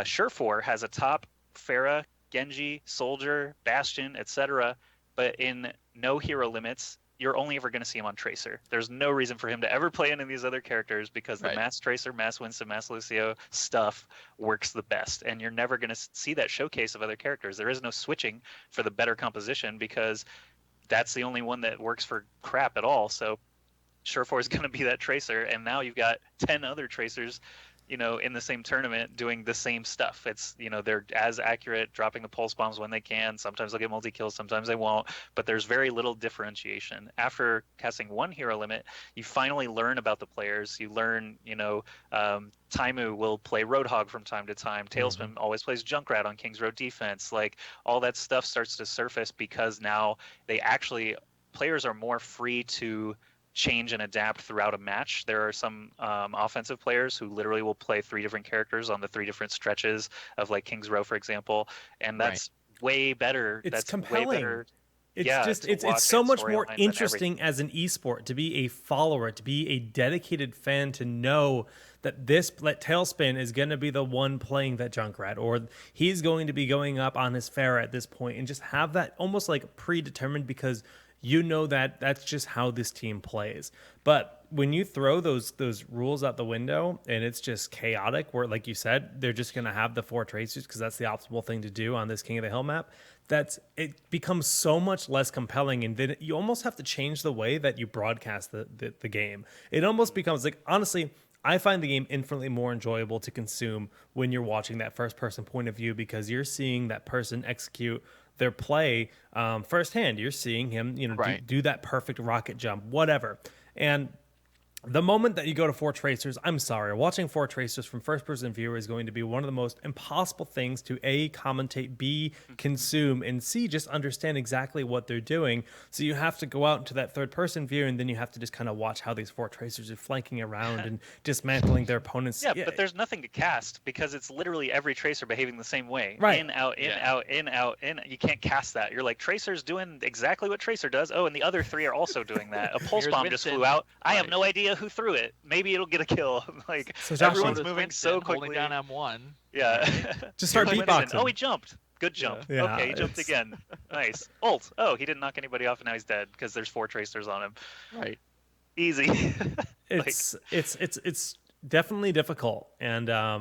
Surefour has a top Pharah, Genji, Soldier, Bastion, etc. But in no hero limits, you're only ever going to see him on Tracer. There's no reason for him to ever play any of these other characters because the Right. Mass Tracer, Mass Winston, Mass Lucio stuff works the best. And you're never going to see that showcase of other characters. There is no switching for the better composition because that's the only one that works for crap at all. So Surefour is going to be that tracer, and now you've got 10 other tracers, in the same tournament doing the same stuff. It's, they're as accurate, dropping the pulse bombs when they can. Sometimes they'll get multi-kills, sometimes they won't, but there's very little differentiation. After casting one hero limit, you finally learn about the players. You learn, Taimu will play Roadhog from time to time. Tailspin always plays Junkrat on King's Road defense. Like, all that stuff starts to surface because now players are more free to change and adapt throughout a match. There are some offensive players who literally will play 3 different characters on the 3 different stretches of, like, King's Row, for example, and that's way better. It's that's compelling. Way better. It's so much more interesting as an esport to be a follower, to be a dedicated fan, to know that Tailspin is going to be the one playing that Junkrat, or he's going to be going up on his Pharah at this point, and just have that almost like predetermined because you know that that's just how this team plays. But when you throw those rules out the window and it's just chaotic, where, like you said, they're just going to have the 4 tracers because that's the optimal thing to do on this King of the Hill map, it becomes so much less compelling, and then you almost have to change the way that you broadcast the game. It almost becomes like, honestly, I find the game infinitely more enjoyable to consume when you're watching that first-person point of view because you're seeing that person execute their play firsthand. You're seeing him, do that perfect rocket jump, whatever. And the moment that you go to 4 tracers, I'm sorry, watching 4 tracers from first-person viewer is going to be one of the most impossible things to A, commentate, B, consume, and C, just understand exactly what they're doing. So you have to go out into that third-person view, and then you have to just kind of watch how these 4 tracers are flanking around and dismantling their opponents. Yeah, but there's nothing to cast because it's literally every tracer behaving the same way. Right. In, out, in, out, in, out, in. You can't cast that. You're like, Tracer's doing exactly what Tracer does. Oh, and the other 3 are also doing that. A pulse bomb just flew out. I have no idea who threw it. Maybe it'll get a kill. Like, so everyone's moving so quickly. Holding down M1. Yeah. Just start beatboxing. Oh, he jumped. Good jump. Yeah, okay, he jumped again. Nice. Ult. Oh, he didn't knock anybody off, and now he's dead because there's 4 tracers on him. Right. Easy. It's definitely difficult, and I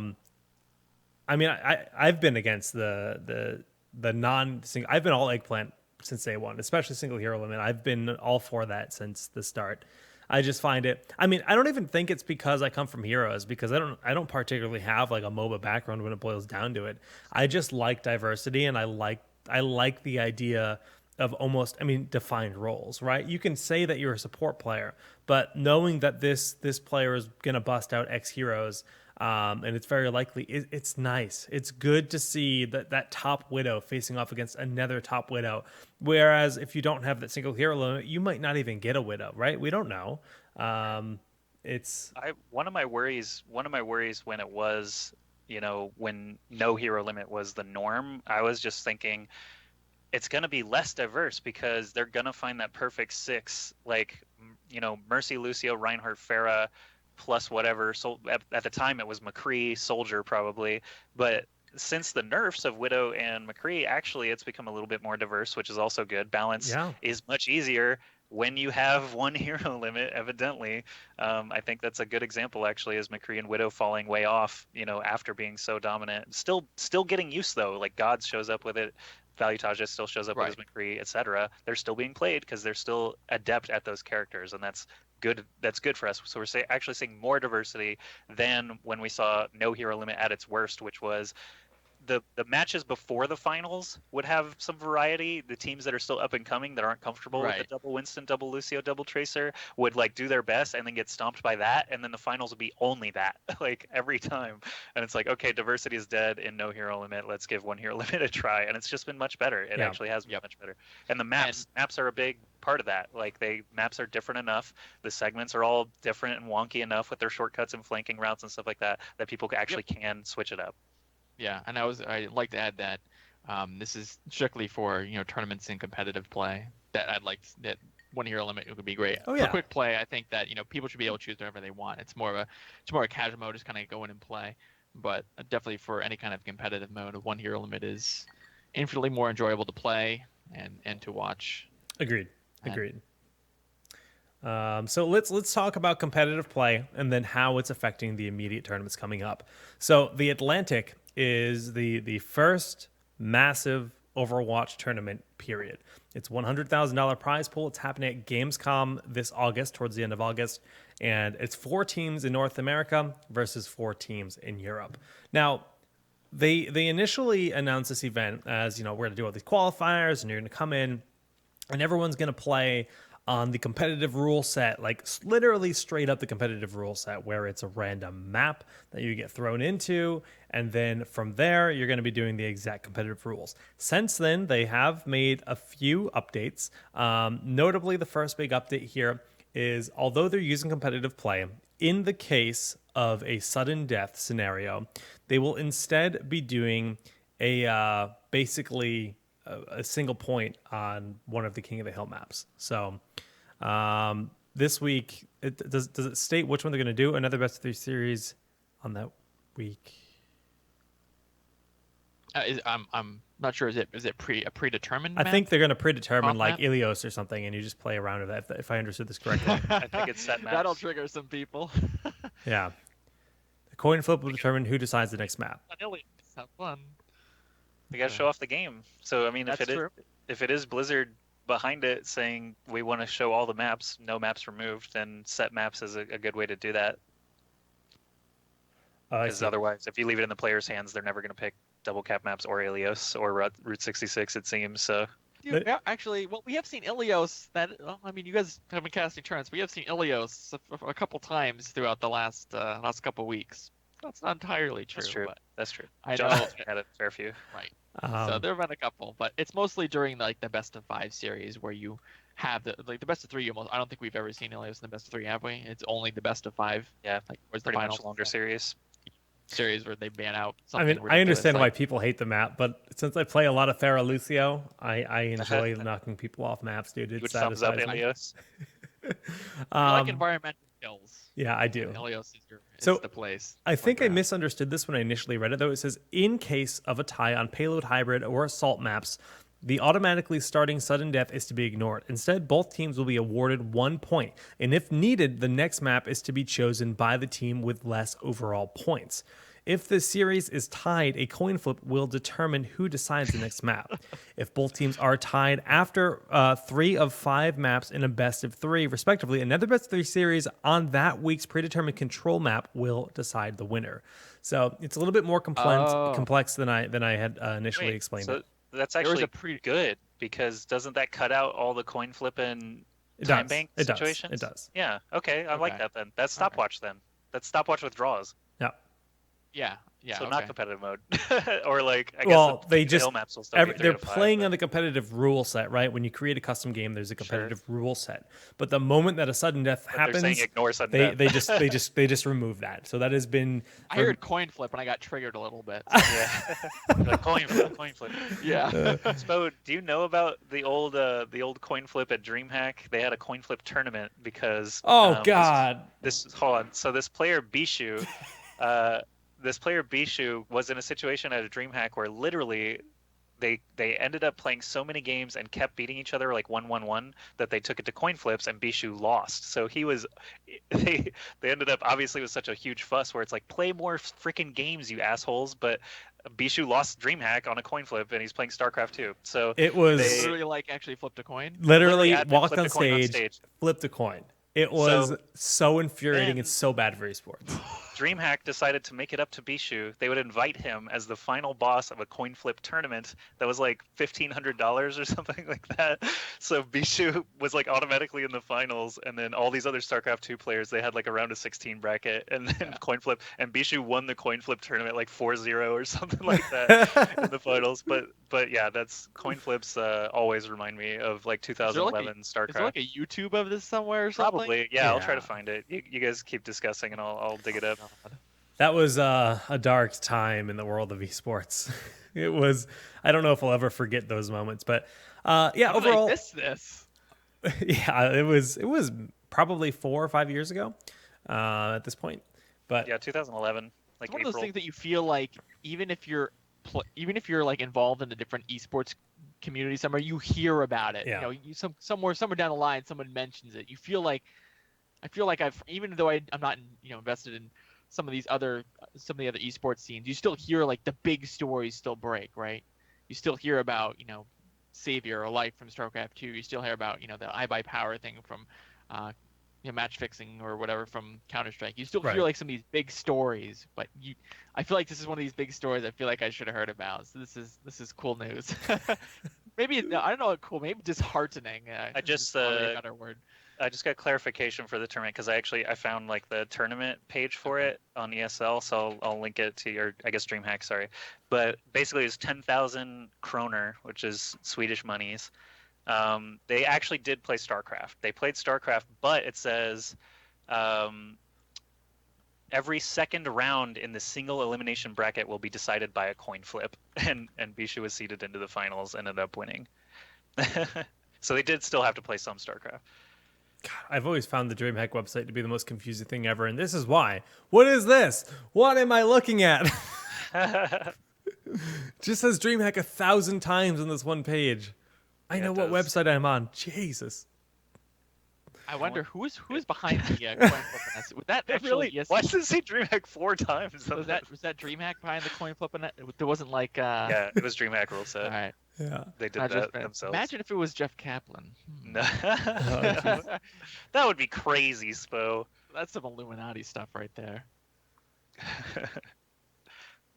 mean, I've been against the non-single. I've been all eggplant since day one, especially single hero limit. I've been all for that since the start. I just find it. I mean, I don't even think it's because I come from heroes, because I don't particularly have like a MOBA background when it boils down to it. I just like diversity, and I like the idea of almost, defined roles, right? You can say that you're a support player, but knowing that this player is gonna bust out X heroes, and it's very likely, it's nice. It's good to see that top Widow facing off against another top Widow. Whereas if you don't have that single hero limit, you might not even get a Widow, right? We don't know. One of my worries when it was, when no hero limit was the norm, I was just thinking it's going to be less diverse because they're going to find that perfect 6, like, Mercy, Lucio, Reinhardt, Pharah, plus whatever. So at the time it was McCree, Soldier probably, but since the nerfs of Widow and McCree, actually it's become a little bit more diverse, which is also good. Balance is much easier when you have one hero limit, evidently. I think that's a good example, actually, is McCree and Widow falling way off, after being so dominant. Still getting used, though. Like, Gods shows up with it. Valuetaja still shows up with his McCree, etc. They're still being played because they're still adept at those characters, and that's good. That's good for us. So we're actually seeing more diversity than when we saw no hero limit at its worst, which was the matches before the finals would have some variety. The teams that are still up and coming that aren't comfortable with the double Winston, double Lucio, double Tracer would like do their best and then get stomped by that, and then the finals would be only that, like every time. And it's like, okay, diversity is dead in no hero limit. Let's give one hero limit a try, and it's just been much better. It actually has been much better. And the maps are a big part of that. Like maps are different enough. The segments are all different and wonky enough with their shortcuts and flanking routes and stuff like that people actually can switch it up. Yeah, and I'd like to add that this is strictly for tournaments and competitive play. That that one hero limit would be great. Oh, yeah. For quick play, I think that people should be able to choose whatever they want. It's more a casual mode, just kind of go in and play. But definitely for any kind of competitive mode, one hero limit is infinitely more enjoyable to play and to watch. Agreed. So let's talk about competitive play and then how it's affecting the immediate tournaments coming up. So the Atlantic is the first massive Overwatch tournament, period. It's $100,000 prize pool. It's happening at Gamescom this August, towards the end of August, and it's 4 teams in North America versus 4 teams in Europe. Now, they initially announced this event as, we're going to do all these qualifiers and you're going to come in and everyone's going to play on the competitive rule set, like literally straight up the competitive rule set, where it's a random map that you get thrown into, and then from there you're going to be doing the exact competitive rules. Since then, they have made a few updates. Notably, the first big update here is, although they're using competitive play, in the case of a sudden death scenario, they will instead be doing a basically a single point on one of the King of the Hill maps. So this week, does it state which one they're going to do? Another best of 3 series on that week? I'm not sure. Is it a predetermined map? I think they're going to predetermine like Ilios or something, and you just play around with that. If I understood this correctly, I think it's set maps. That'll trigger some people. Yeah, the coin flip will determine who decides the next map. Have fun. They got to show off the game. So I mean, if it is Blizzard behind it saying we want to show all the maps, no maps removed, then set maps is a good way to do that. Because otherwise, if you leave it in the player's hands, they're never going to pick double cap maps or Ilios or Route 66, it seems. So. Dude, actually, we have seen Ilios. You guys have been casting turns. We have seen Ilios a couple times throughout the last couple weeks. That's not entirely true. That's true. I John know. had a fair few. Right. So there have been a couple, but it's mostly during the best of 5 series where you have the best of 3. I don't think we've ever seen Ilios in the best of 3, have we? It's only the best of 5. Yeah, where's pretty the much longer series where they ban out something ridiculous. I understand why people hate the map, but since I play a lot of Thera Lucio, I enjoy knocking people off maps, dude. It's satisfying. Thumbs up Ilios. I like environmental kills. Yeah, I do. Ilios is the place. I think I misunderstood this when I initially read it, though. It says, in case of a tie on payload, hybrid, or assault maps, the automatically starting sudden death is to be ignored. Instead, both teams will be awarded 1 point. And if needed, the next map is to be chosen by the team with less overall points. If the series is tied, a coin flip will determine who decides the next map. If both teams are tied after 3 of 5 maps in a best of 3, respectively, another best of 3 series on that week's predetermined control map will decide the winner. So it's a little bit more complex than I had initially explained it. That's actually good, because doesn't that cut out all the coin flip and time bank situations? It does. Yeah. Okay. I like that then. That's stopwatch then. That's stopwatch withdrawals. Yeah. So not competitive mode, or like I guess they just maps will still be they're playing on the competitive rule set, right? When you create a custom game, there's a competitive rule set. But the moment that a sudden death happens, they're saying ignore sudden death. They just remove that. So that has been. I heard coin flip and I got triggered a little bit. Yeah, coin flip. Yeah. Spo, do you know about the old coin flip at DreamHack? They had a coin flip tournament because. Oh God. Hold on. So this player Bishu. This player Bishu was in a situation at a DreamHack where literally they ended up playing so many games and kept beating each other like 1-1-1 that they took it to coin flips and Bishu lost. So they ended up obviously with such a huge fuss where it's like, play more freaking games, you assholes. But Bishu lost DreamHack on a coin flip and he's playing StarCraft 2. So it was literally actually flipped a coin. Literally walked on stage, flipped a coin. It was so infuriating and so bad for esports. DreamHack decided to make it up to Bishu. They would invite him as the final boss of a coin flip tournament that was like $1,500 or something like that. So Bishu was like automatically in the finals, and then all these other StarCraft 2 players, they had like a round of 16 bracket, and then coin flip, and Bishu won the coin flip tournament like 4-0 or something like that in the finals. But yeah, that's coin flips always remind me of like 2011 StarCraft. Is there like a YouTube of this somewhere or something? Probably, yeah. I'll try to find it. You guys keep discussing, and I'll dig it up. That was a dark time in the world of esports. It was. I don't know if I'll ever forget those moments, but yeah. Overall, I miss this. Yeah, it was probably 4 or 5 years ago at this point. But yeah, 2011. Like it's one April. of those things that you feel like even if you're like involved in a different esports community somewhere, you hear about it. Yeah. You know, somewhere down the line, someone mentions it. I feel like even though I'm not invested in some of the other esports scenes, you still hear like the big stories still break, right? You still hear about Savior or Light from StarCraft 2. You still hear about the I Buy Power thing from match fixing or whatever from Counter-Strike. You still hear like some of these big stories, but I feel like this is one of these big stories I feel like I should have heard about. So this is cool news. Maybe I don't know, cool. Maybe disheartening. I just a better word. I just got clarification for the tournament because I found like the tournament page for it on ESL, so I'll link it to your, I guess, DreamHack, sorry. But basically it's 10,000 kroner, which is Swedish monies. They actually did play StarCraft. They played StarCraft, but it says every second round in the single elimination bracket will be decided by a coin flip, and Bishu was seeded into the finals and ended up winning. So they did still have to play some StarCraft. God, I've always found the DreamHack website to be the most confusing thing ever, and this is why. What is this? What am I looking at? Just says DreamHack 1,000 times on this one page. I know what website I'm on. Jesus. I wonder who is behind the coin flip. Was that actually? Really? Why does it say DreamHack 4 times? Was that DreamHack behind the coin flip? There wasn't like. Yeah, it was DreamHack rule set. All right. Yeah. They did that themselves. Imagine if it was Jeff Kaplan. No. That would be crazy, Spo. That's some Illuminati stuff right there.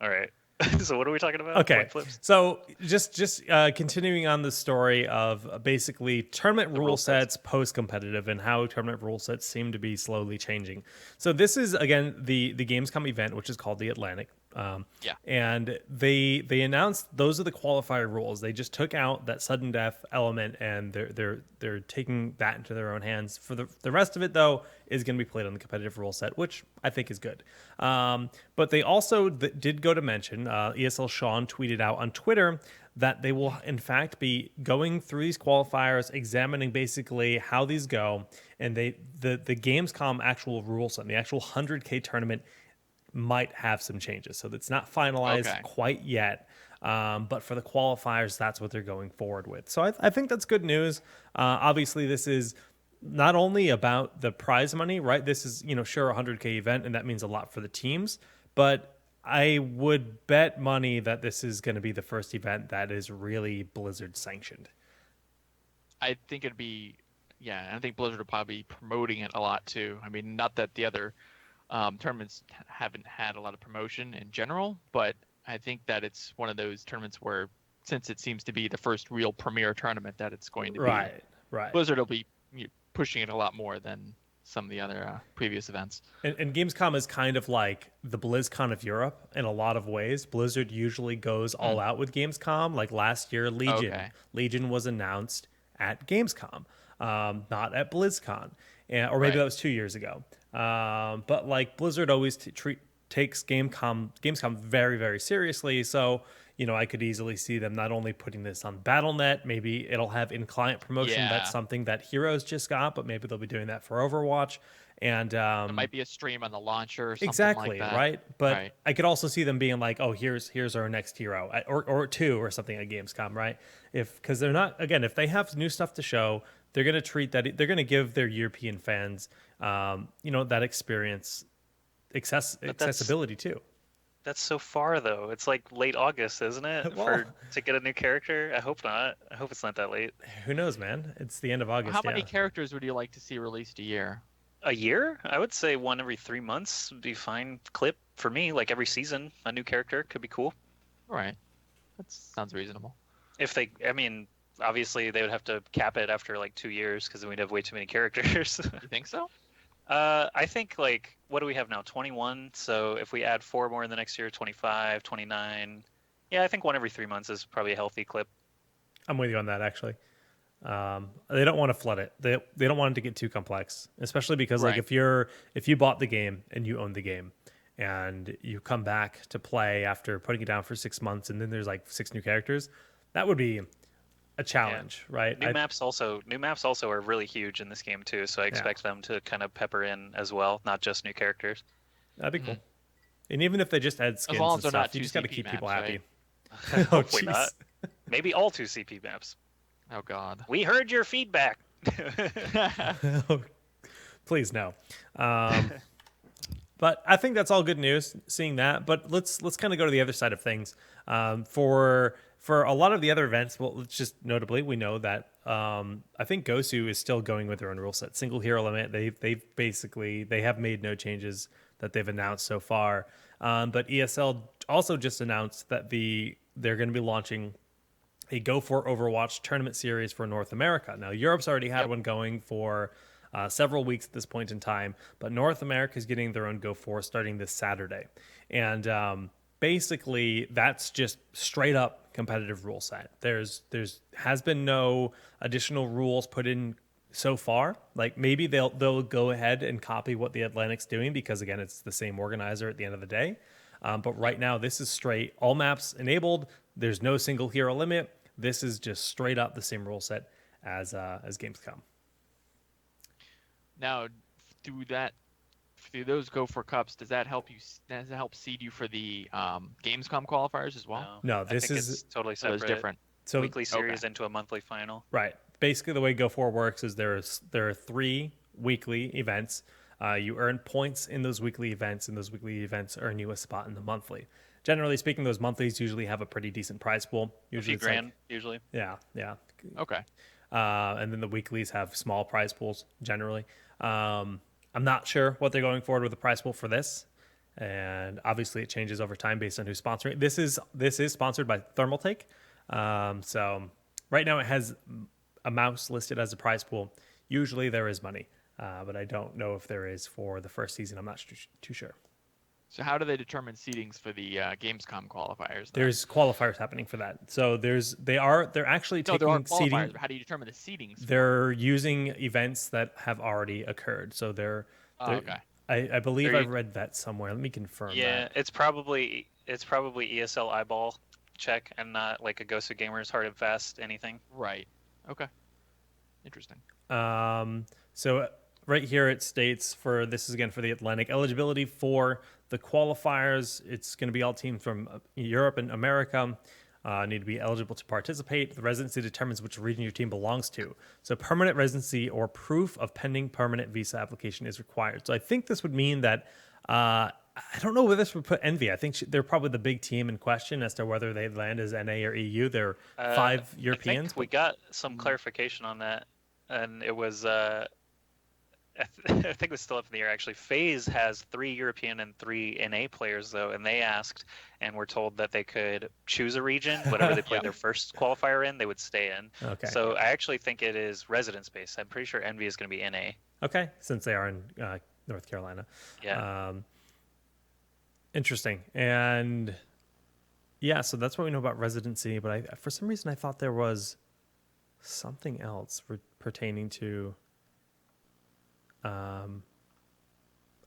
All right. So what are we talking about? Okay. So just continuing on the story of basically tournament rule sets post-competitive and how tournament rule sets seem to be slowly changing. So this is, again, the Gamescom event, which is called the Atlantic. And they announced those are the qualifier rules. They just took out that sudden death element, and they're taking that into their own hands. For the rest of it, though, is going to be played on the competitive rule set, which I think is good. But they also did go to mention, ESL Sean tweeted out on Twitter that they will in fact be going through these qualifiers, examining basically how these go, and the Gamescom actual rule set, the actual 100K tournament might have some changes. So it's not finalized quite yet. But for the qualifiers, that's what they're going forward with. So I think that's good news. Obviously, this is not only about the prize money, right? This is, sure, a 100K event, and that means a lot for the teams. But I would bet money that this is going to be the first event that is really Blizzard sanctioned. I think it'd be, I think Blizzard will probably be promoting it a lot too. I mean, not that the other tournaments haven't had a lot of promotion in general, but I think that it's one of those tournaments where, since it seems to be the first real premier tournament, that it's going to be. Right. Blizzard will be pushing it a lot more than some of the other previous events. And Gamescom is kind of like the BlizzCon of Europe in a lot of ways. Blizzard usually goes all out with Gamescom. Like last year, Legion. Okay. Legion was announced at Gamescom, not at BlizzCon. Or maybe that was 2 years ago. But like Blizzard always takes Gamescom very, very seriously. So, I could easily see them not only putting this on Battle.net, maybe it'll have in-client promotion. Yeah. That's something that Heroes just got, but maybe they'll be doing that for Overwatch. And there might be a stream on the launcher or something exactly, like that. Right? But I could also see them being like, oh, here's our next hero, or two or something at Gamescom, right? Because they're not, again, if they have new stuff to show, they're going to treat that, they're going to give their European fans, that experience, accessibility too. That's so far though. It's like late August, isn't it? To get a new character? I hope not. I hope it's not that late. Who knows, man? It's the end of August. How many characters would you like to see released a year? A year? I would say one every 3 months would be fine. Clip for me, like every season, a new character could be cool. All right, that sounds reasonable. I mean, obviously they would have to cap it after like 2 years because then we'd have way too many characters. You think so? I think like, what do we have now? 21. So if we add 4 more in the next year, 25, 29. Yeah, I think one every 3 months is probably a healthy clip. I'm with you on that, actually. They don't want to flood it. They don't want it to get too complex, especially because like Right. if you bought the game and you own the game, and you come back to play after putting it down for 6 months, and then there's like 6 new characters, that would be a Yeah. challenge, right? New maps also are really huge in this game too, so I Yeah, expect them to kind of pepper in as well, not just new characters. that'd be Mhm. cool. And even if they just add As skins long and as they're stuff, not you two just got to CP keep people maps, happy. right? Oh, Hopefully not. jeez. Maybe all 2 CP maps. Oh God. We heard your feedback. Please no. But I think that's all good news seeing that. But let's kind of go to the other side of things. For a lot of the other events, well, let's just notably we know that I think Gosu is still going with their own rule set, single hero limit. They have made no changes that they've announced so far. But ESL also just announced that they're going to be launching a Go for Overwatch tournament series for North America. Now, Europe's already had Yep. one going for several weeks at this point in time, but North America is getting their own Go for starting this Saturday. And basically, that's just straight up competitive rule set. There's has been no additional rules put in so far. Like maybe they'll go ahead and copy what the Atlantic's doing because again, it's the same organizer at the end of the day. But right now, this is straight all maps enabled. There's no single hero limit. This is just straight up the same rule set as games come. Now, through that, through those Go for Cups, does that help you? Does it help seed you for the Gamescom qualifiers as well? No, No, I this think is it's totally So it's separate. different. so Weekly series into a monthly final. right. Basically, the way Go For works is there are 3 weekly events. You earn points in those weekly events, and those weekly events earn you a spot in the monthly. Generally speaking, those monthlies usually have a pretty decent prize pool. A Usually, few it's like grand, usually. yeah, yeah. Okay. And then the weeklies have small prize pools generally. I'm not sure what they're going forward with the prize pool for this, and obviously it changes over time based on who's sponsoring. This is sponsored by Thermaltake, so right now it has a mouse listed as a prize pool. Usually there is money, but I don't know if there is for the first season. I'm not too sure. So how do they determine seedings for the Gamescom qualifiers? Then? There's qualifiers happening for that. So they're actually No, there are taking qualifiers. seeding. But how do you determine the seedings? They're using events that have already occurred. So Oh, okay. I believe They're I've read that somewhere. Let me confirm Yeah, that. it's probably ESL eyeball check and not like a Ghost of Gamers hard and fast anything. Right. Okay. Interesting. So right here it states for this is again for the Atlantic eligibility for the qualifiers. It's going to be all teams from Europe and America. Need to be eligible to participate. The residency determines which region your team belongs to. So permanent residency or proof of pending permanent visa application is required. So I think this would mean that I don't know where this would put Envy. I think they're probably the big team in question as to whether they land as NA or EU. They're 5 Europeans. I think we got some clarification on that, and it was I think it was still up in the air actually. FaZe has 3 European and 3 NA players though, and they asked and were told that they could choose a region, whatever they played their first qualifier in, they would stay in. Okay. So I actually think it is residence based. I'm pretty sure Envy is going to be NA. Okay, since they are in North Carolina. Yeah. Interesting. And yeah, so that's what we know about residency. But for some reason, I thought there was something else pertaining to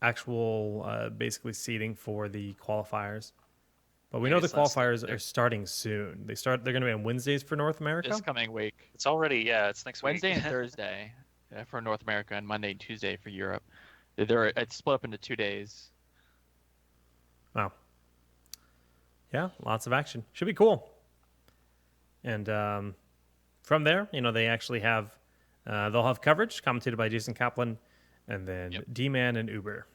actual basically seating for the qualifiers. But we know the qualifiers are starting soon. They're going to be on Wednesdays for North America. This coming week. It's already, it's next Wednesday week. and Thursday for North America, and Monday and Tuesday for Europe. It's split up into 2 days. Wow. Yeah, lots of action. Should be cool. And from there, they actually have they'll have coverage commentated by Jason Kaplan, and then D-Man and Uber.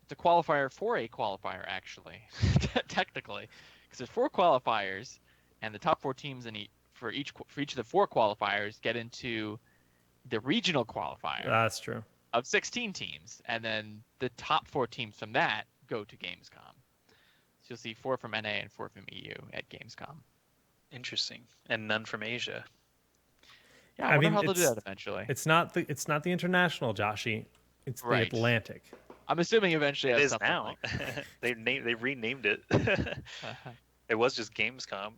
It's a qualifier for a qualifier, actually, technically, because there's 4 qualifiers, and the top 4 teams for each of the 4 qualifiers get into the regional qualifier. That's true. of 16 teams, and then the top 4 teams from that go to Gamescom. So you'll see 4 from NA and 4 from EU at Gamescom. Interesting. And none from Asia. Yeah, I wonder how they'll do that eventually. It's not the international, Joshy. It's the Atlantic. I'm assuming eventually it is now. They renamed it. It was just Gamescom.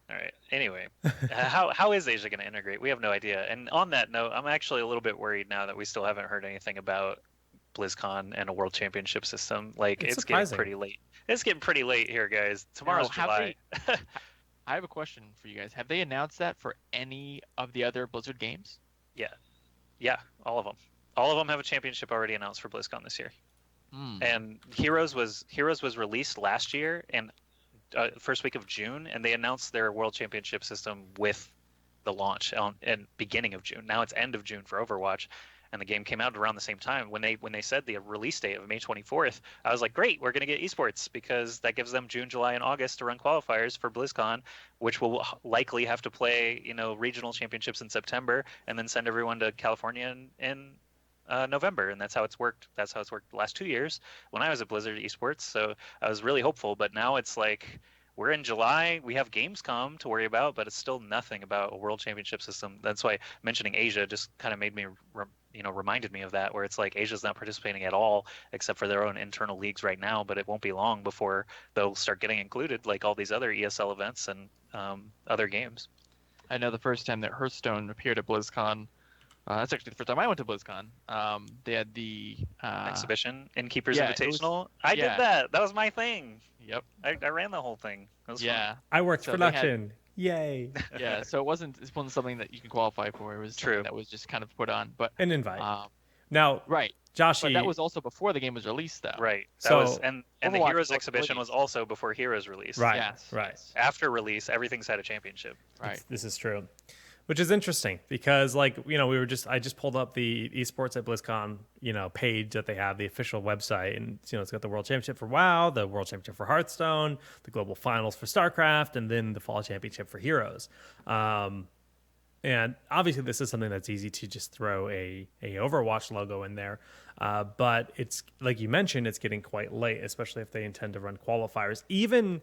All right. Anyway, how is Asia going to integrate? We have no idea. And on that note, I'm actually a little bit worried now that we still haven't heard anything about BlizzCon and a World Championship system. Like, it's getting pretty late. It's getting pretty late here, guys. Tomorrow's July. I have a question for you guys. Have they announced that for any of the other Blizzard games? Yeah, all of them. All of them have a championship already announced for BlizzCon this year. And Heroes was released last year and first week of June, and they announced their World Championship system with the launch in beginning of June. Now it's end of June for Overwatch, and the game came out around the same time. When they said the release date of May 24th, I was like, great, we're going to get Esports, because that gives them June, July, and August to run qualifiers for BlizzCon, which will likely have to play regional championships in September, and then send everyone to California in November. And that's how it's worked. That's how it's worked the last 2 years when I was at Blizzard Esports. So I was really hopeful, but now it's like we're in July. We have Gamescom to worry about, but it's still nothing about a World Championship system. That's why mentioning Asia just kind of made me reminded me of that, where it's like Asia's not participating at all except for their own internal leagues right now, but it won't be long before they'll start getting included, like all these other ESL events and other games. I know the first time that Hearthstone appeared at BlizzCon, that's actually the first time I went to BlizzCon. They had the exhibition, Innkeeper's Invitational. I did that. That was my thing. Yep. I ran the whole thing. That was fun. I worked production. Yay. Yeah, so it wasn't something that you can qualify for. It was something that was just kind of put on. But an invite. Now, Joshy, but that was also before the game was released, though. Right. And the Heroes exhibition was also before Heroes released. Right. Yes. Right. After release, everything's had a championship. Right. This is true. Which is interesting because, I just pulled up the Esports at BlizzCon, page that they have, the official website, and it's got the World Championship for WoW, the World Championship for Hearthstone, the Global Finals for StarCraft, and then the Fall Championship for Heroes. And obviously, this is something that's easy to just throw a Overwatch logo in there, but it's like you mentioned, it's getting quite late, especially if they intend to run qualifiers, even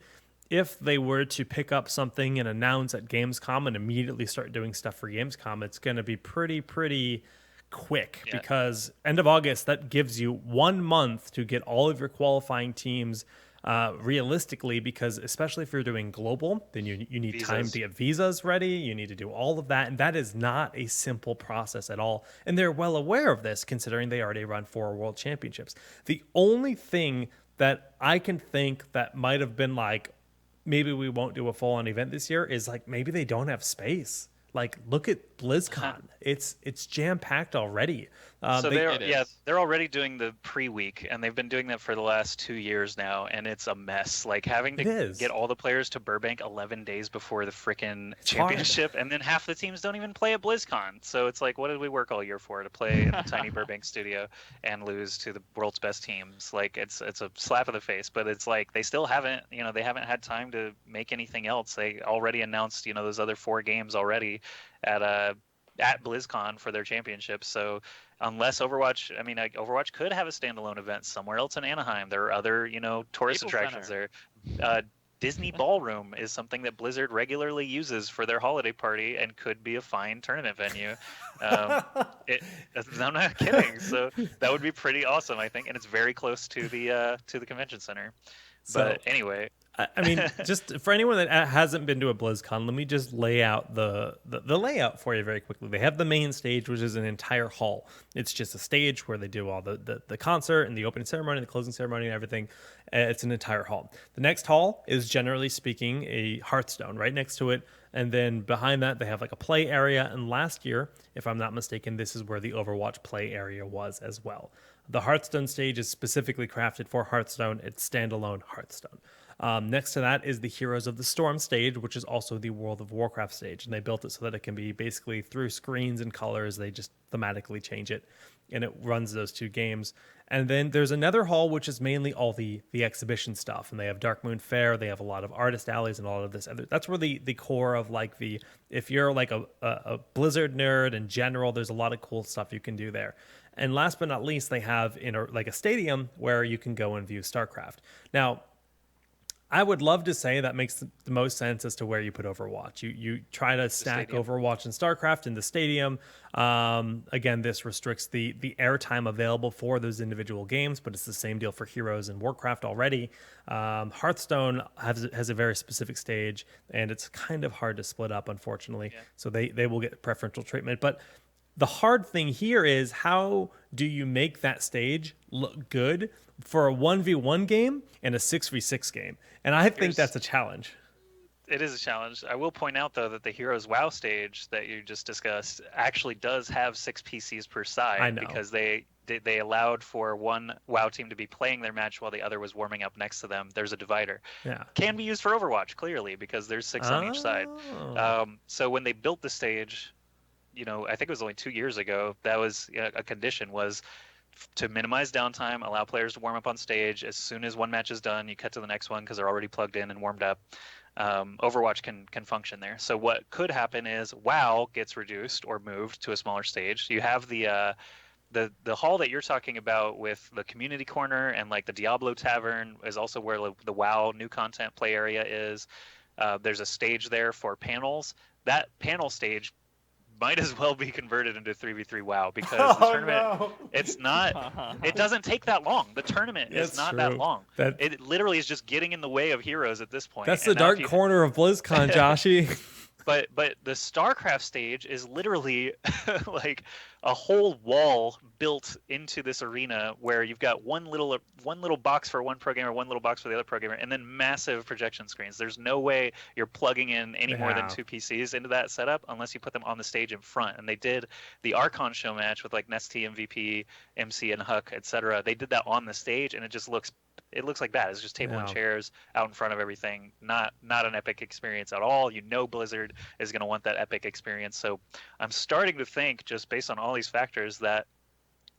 if they were to pick up something and announce at Gamescom and immediately start doing stuff for Gamescom, it's going to be pretty quick because end of August, that gives you 1 month to get all of your qualifying teams realistically, because especially if you're doing global, then you need visas. Time to get visas ready. You need to do all of that. And that is not a simple process at all. And they're well aware of this, considering they already run 4 world championships. The only thing that I can think that might have been like, maybe we won't do a full-on event this year is like maybe they don't have space. Like, look at BlizzCon. It's jam-packed already. So they're already doing the pre-week, and they've been doing that for the last 2 years now, and it's a mess. Like, having to get all the players to Burbank 11 days before the frickin' championship, and then half the teams don't even play at BlizzCon. So it's like, what did we work all year for? To play in the tiny Burbank studio and lose to the world's best teams? Like, it's a slap in the face, but it's like they still haven't, they haven't had time to make anything else. They already announced, those other 4 games already at BlizzCon for their championship. So unless Overwatch, Overwatch could have a standalone event somewhere else in Anaheim. There are other, tourist attractions there. Disney Ballroom is something that Blizzard regularly uses for their holiday party and could be a fine tournament venue. I'm not kidding. So that would be pretty awesome, I think, and it's very close to the convention center. But anyway. Just for anyone that hasn't been to a BlizzCon, let me just lay out the layout for you very quickly. They have the main stage, which is an entire hall. It's just a stage where they do all the concert and the opening ceremony, the closing ceremony, and everything. It's an entire hall. The next hall is, generally speaking, a Hearthstone right next to it. And then behind that, they have like a play area. And last year, if I'm not mistaken, this is where the Overwatch play area was as well. The Hearthstone stage is specifically crafted for Hearthstone. It's standalone Hearthstone. Next to that is the Heroes of the Storm stage, which is also the World of Warcraft stage. And they built it so that it can be basically through screens and colors. They just thematically change it, and it runs those two games. And then there's another hall, which is mainly all the exhibition stuff. And they have Darkmoon Fair. They have a lot of artist alleys and all of this other. That's where the core of like if you're like a Blizzard nerd in general, there's a lot of cool stuff you can do there. And last but not least, they have like a stadium where you can go and view StarCraft. Now, I would love to say that makes the most sense as to where you put Overwatch. You try to stack Overwatch and StarCraft in the stadium. Again, this restricts the airtime available for those individual games, but it's the same deal for Heroes and Warcraft already. Hearthstone has a very specific stage, and it's kind of hard to split up, unfortunately. Yeah. So they will get preferential treatment. But the hard thing here is, how do you make that stage look good for a 1v1 game and a 6v6 game? And I think that's a challenge. It is a challenge. I will point out, though, that the Heroes WoW stage that you just discussed actually does have 6 PCs per side. I know. Because they allowed for one WoW team to be playing their match while the other was warming up next to them. There's a divider. Yeah. Can be used for Overwatch, clearly, because there's 6 on each side. So when they built the stage, I think it was only 2 years ago, that was a condition, was to minimize downtime, allow players to warm up on stage. As soon as one match is done, you cut to the next one because they're already plugged in and warmed up. Overwatch can function there. So what could happen is WoW gets reduced or moved to a smaller stage. You have the hall that you're talking about with the community corner, and like the Diablo Tavern is also where the WoW new content play area is. There's a stage there for panels. That panel stage might as well be converted into 3v3 WoW, because the tournament, it doesn't take that long. The tournament is not that long. It literally is just getting in the way of Heroes at this point. That's the dark corner of BlizzCon, Joshy. But the StarCraft stage is literally like a whole wall built into this arena where you've got one little box for one programmer, one little box for the other programmer, and then massive projection screens. There's no way you're plugging in any more than 2 PCs into that setup unless you put them on the stage in front. And they did the Archon show match with like Nesty, MVP, MC, and Huck, etc. They did that on the stage, and it just looks like that. It's just table and chairs out in front of everything. Not an epic experience at all. Blizzard is going to want that epic experience. So I'm starting to think, just based on all these factors, that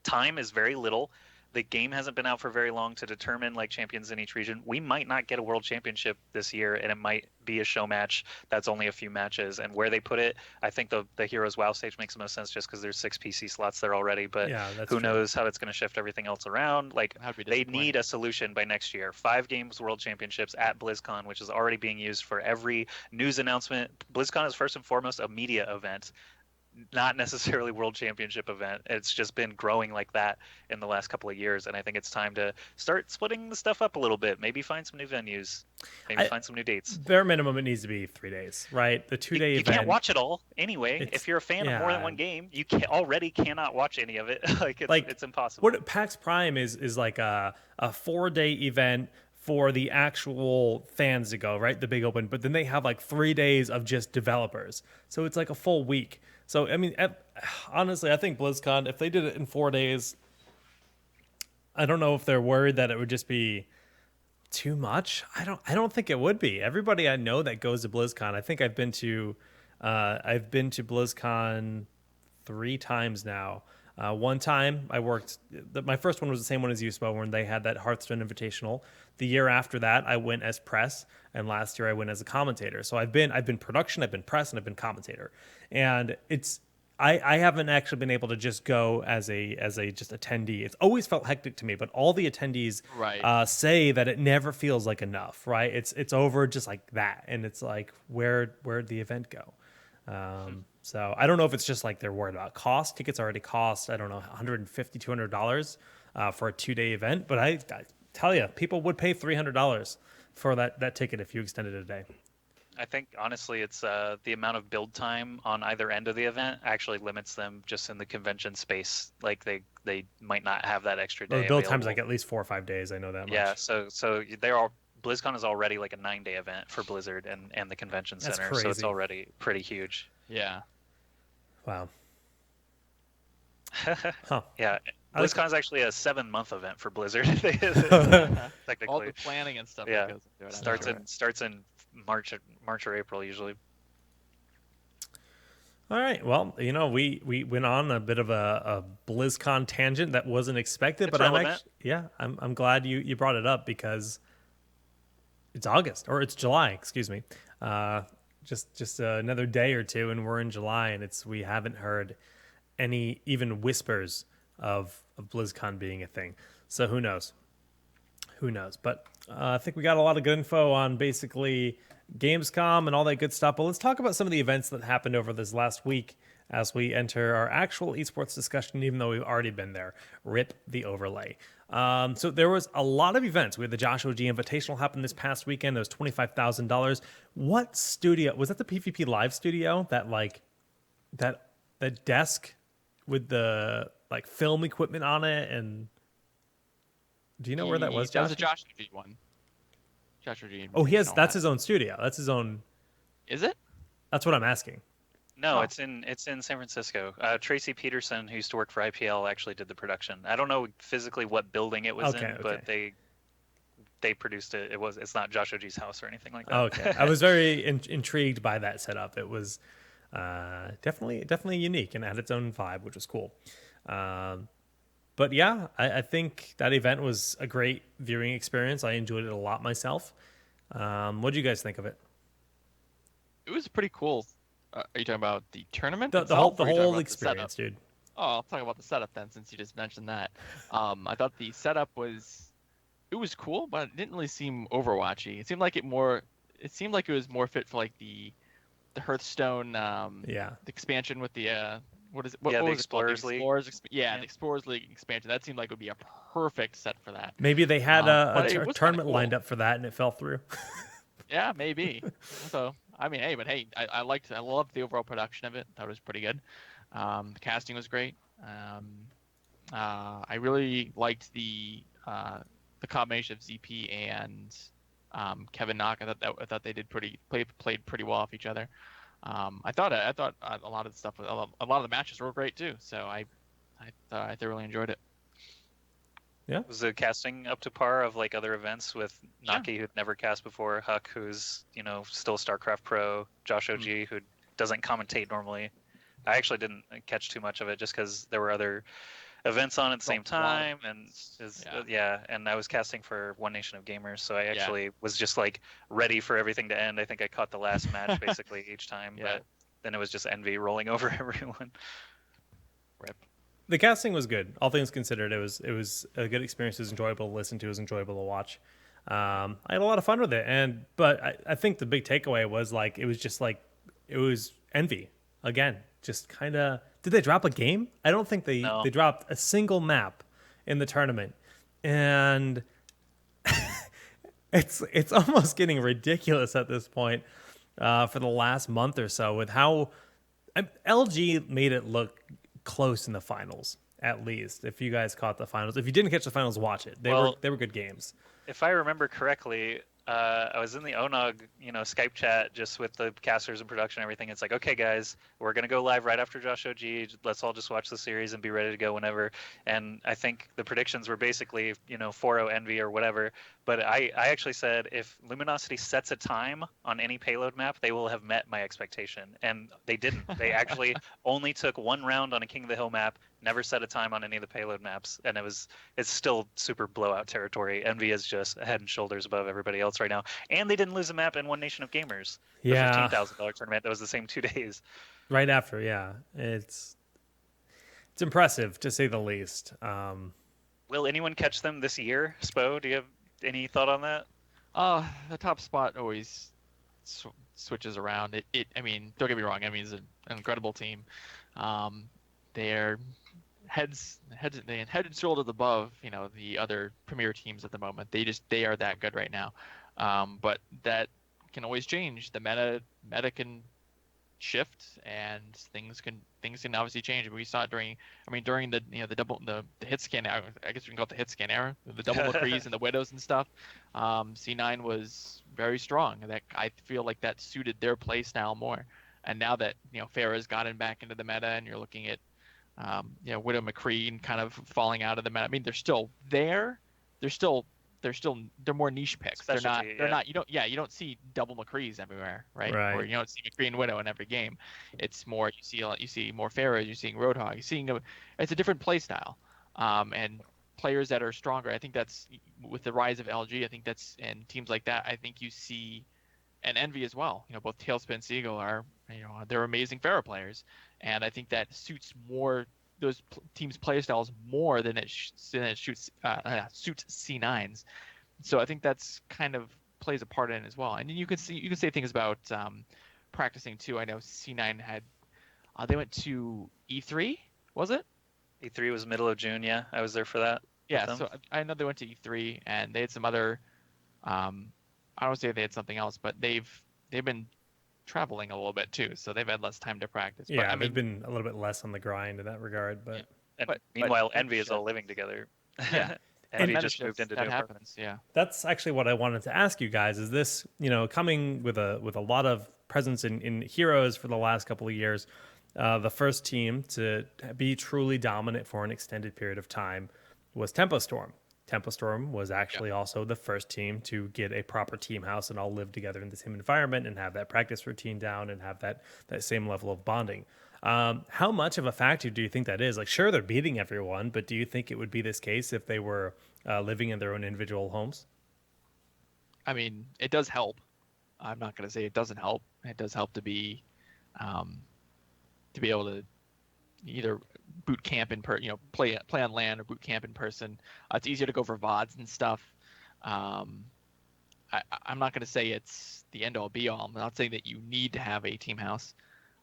time is very little. The game hasn't been out for very long to determine like champions in each region. We might not get a world championship this year, and it might be a show match that's only a few matches. And where they put it, I think the Heroes WoW stage makes the most sense, just because there's 6 PC slots there already. But who knows how it's going to shift everything else around. Like, they need a solution by next year. 5 games world championships at BlizzCon, which is already being used for every news announcement. BlizzCon is first and foremost a media event, not necessarily world championship event. It's just been growing like that in the last couple of years, and I think it's time to start splitting the stuff up a little bit. Maybe find some new venues, find some new dates. Bare minimum, it needs to be 3 days, right? The 2-day event. You can't watch it all anyway. If you're a fan of more than one game, you already cannot watch any of it. It's impossible. What PAX Prime is like a 4-day event for the actual fans to go, right? The big open. But then they have like 3 days of just developers. So it's like a full week. So, I mean, honestly, I think BlizzCon, if they did it in 4 days, I don't know if they're worried that it would just be too much. I don't think it would be. Everybody I know that goes to BlizzCon, I think I've been to BlizzCon 3 times now. One time I worked, my first one was the same one as USPO, when they had that Hearthstone Invitational. The year after that, I went as press, and last year I went as a commentator. So I've been production, I've been press, and I've been commentator. And I haven't actually been able to just go as a just attendee. It's always felt hectic to me, but all the attendees say that it never feels like enough, right? It's over just like that, and it's like, where'd the event go? So I don't know if it's just like they're worried about cost. Tickets already cost, I don't know, $150, $200 for a 2-day event. But I tell you, people would pay $300 for that ticket if you extended it a day. I think, honestly, it's the amount of build time on either end of the event actually limits them just in the convention space. Like, they might not have that extra day. Well, the build time's like at least 4 or 5 days. I know that much. Yeah, so BlizzCon is already like a 9-day event for Blizzard and the convention center. That's crazy. So it's already pretty huge. Yeah. Wow. Huh. Yeah. BlizzCon is actually a 7-month event for Blizzard. All Technically, the planning and stuff yeah. that goes into it. Starts in March or April usually. All right. Well, we went on a bit of a BlizzCon tangent that wasn't expected, It's but relevant. I'm glad you brought it up because it's August or it's July, excuse me. Just another day or two, and we're in July, and we haven't heard any even whispers of BlizzCon being a thing. So who knows? Who knows? But I think we got a lot of good info on basically Gamescom and all that good stuff. But let's talk about some of the events that happened over this last week as we enter our actual esports discussion, even though we've already been there. Rip the overlay. So there was a lot of events. We had the Josh OG Invitational happen this past weekend. It was $25,000. What studio? Was that the PvP Live studio? That desk with the like film equipment on it, and do you know where that was, Josh? That was a Josh OG one. Josh OG. Oh, that's his own studio. That's his own. Is it? That's what I'm asking. No, it's in San Francisco. Tracy Peterson, who used to work for IPL, actually did the production. I don't know physically what building it was in, but they produced it. It's not Josh OG's house or anything like that. Okay, I was very intrigued by that setup. It was definitely unique and had its own vibe, which was cool. But yeah, I think that event was a great viewing experience. I enjoyed it a lot myself. What do you guys think of it? It was pretty cool. Are you talking about the tournament? The whole experience, dude. Oh, I'll talk about the setup then, since you just mentioned that. I thought the setup was cool, but it didn't really seem Overwatchy. It seemed like it was more fit for like the Hearthstone, the expansion with the what is it? What the was Explorers it League. The Explorers League expansion. That seemed like it would be a perfect set for that. Maybe they had a tournament cool. lined up for that and it fell through. Yeah, maybe. So I mean, I loved the overall production of it. Thought it was pretty good. The casting was great. I really liked the combination of ZP and Kevin Knock. I thought they played pretty well off each other. I thought a lot of the stuff, a lot of the matches were great too. So I thoroughly enjoyed it. Yeah. Was the casting up to par of like other events with Naki, who'd never cast before, Huck, who's still StarCraft Pro, Josh OG, who doesn't commentate normally. I actually didn't catch too much of it just because there were other events on at the same time, and and I was casting for One Nation of Gamers, so I actually was just like ready for everything to end. I think I caught the last match basically each time, but then it was just envy rolling over everyone. Rip. The casting was good, all things considered. It was a good experience. It was enjoyable to listen to. It was enjoyable to watch. I had a lot of fun with it, but I think the big takeaway was like it was envy again. Just kind of, did they drop a game? I don't think they dropped a single map in the tournament, and it's almost getting ridiculous at this point for the last month or so with how LG made it look close in the finals. At least if you guys caught the finals, if you didn't catch the finals, watch it. They were good games. If I remember correctly, I was in the ONOG, Skype chat just with the casters and production and everything. It's like, okay, guys, we're going to go live right after Josh OG. Let's all just watch the series and be ready to go whenever. And I think the predictions were basically, 4-0 Envy or whatever. But I actually said if Luminosity sets a time on any payload map, they will have met my expectation. And they didn't. They actually only took one round on a King of the Hill map, never set a time on any of the payload maps. And it's still super blowout territory. Envy is just head and shoulders above everybody else right now. And they didn't lose a map in One Nation of Gamers. The $15,000 tournament that was the same 2 days. Right after, yeah. It's impressive, to say the least. Will anyone catch them this year? Spo, do you have any thought on that? The top spot always switches around. I mean, don't get me wrong. I mean, it's an incredible team. They're head and shoulders above, the other premier teams at the moment. They are that good right now. But that can always change. The meta can shift, and things can obviously change. We saw it during the the hit scan era. I guess we can call it the hit scan era. The double McCrees and the widows and stuff. C9 was very strong. That I feel like that suited their play style more. And now that Farah's gotten back into the meta, and you're looking at Widow McCree kind of falling out of the meta. I mean, they're still there. They're still they're more niche picks. Specialty, They're not you don't see double McCrees everywhere, right? Or Right. you don't see McCree and Widow in every game. It's more you see more Pharaohs, you're seeing Roadhog, it's a different play style. And players that are stronger. I think that's with the rise of LG. I think that's and teams like that. I think you see and Envy as well. Both Tailspin Seagull are they're amazing Pharaoh players, and I think that suits more those teams' play styles more than it suits C9s. So I think that's kind of plays a part in it as well. And you can say things about practicing too. I know C9 had they went to E3, was it? E3 was middle of June. Yeah, I was there for that. Yeah, so I know they went to E3 and they had some other. I don't say they had something else, but they've been traveling a little bit too, so they've had less time to practice. Yeah, but, I mean, they've been a little bit less on the grind in that regard, but. And but meanwhile, Envy is all living together. Yeah. Envy But just moved into that new happens. Yeah. That's actually what I wanted to ask you guys. Is this, coming with a lot of presence in heroes for the last couple of years, the first team to be truly dominant for an extended period of time was Tempo Storm. Tempo Storm was actually also the first team to get a proper team house and all live together in the same environment and have that practice routine down and have that same level of bonding. How much of a factor do you think that is? Like, sure, they're beating everyone, but do you think it would be this case if they were living in their own individual homes? I mean, it does help. I'm not going to say it doesn't help. It does help to be able to either boot camp play on LAN or boot camp in person. It's easier to go for VODs and stuff. I'm not going to say it's the end all be all. I'm not saying that you need to have a team house.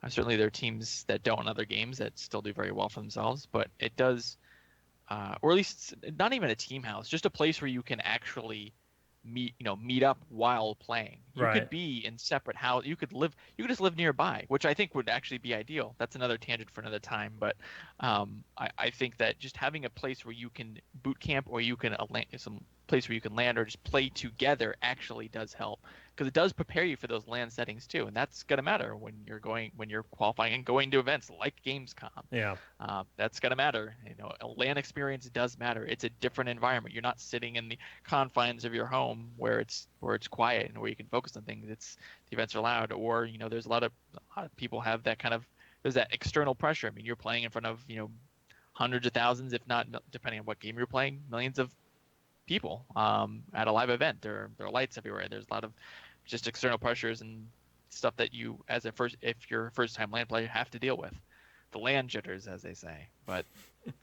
Certainly there are teams that don't in other games that still do very well for themselves, but it does, or at least not even a team house, just a place where you can actually meet up while playing. You Right. could be in separate house. You could just live nearby, which I think would actually be ideal. That's another tangent for another time. But I think that just having a place where you can boot camp or you can some place where you can land or just play together actually does help, because it does prepare you for those LAN settings too, and that's gonna matter when you're qualifying and going to events like Gamescom. Yeah. That's gonna matter. A LAN experience does matter. It's a different environment. You're not sitting in the confines of your home where it's quiet and where you can focus on things. The events are loud, or there's a lot of people have that kind of there's that external pressure. I mean, you're playing in front of hundreds of thousands, if not, depending on what game you're playing, millions of people at a live event. There are lights everywhere. There's a lot of just external pressures and stuff that you, if you're a first-time LAN player, have to deal with. The LAN jitters, as they say. But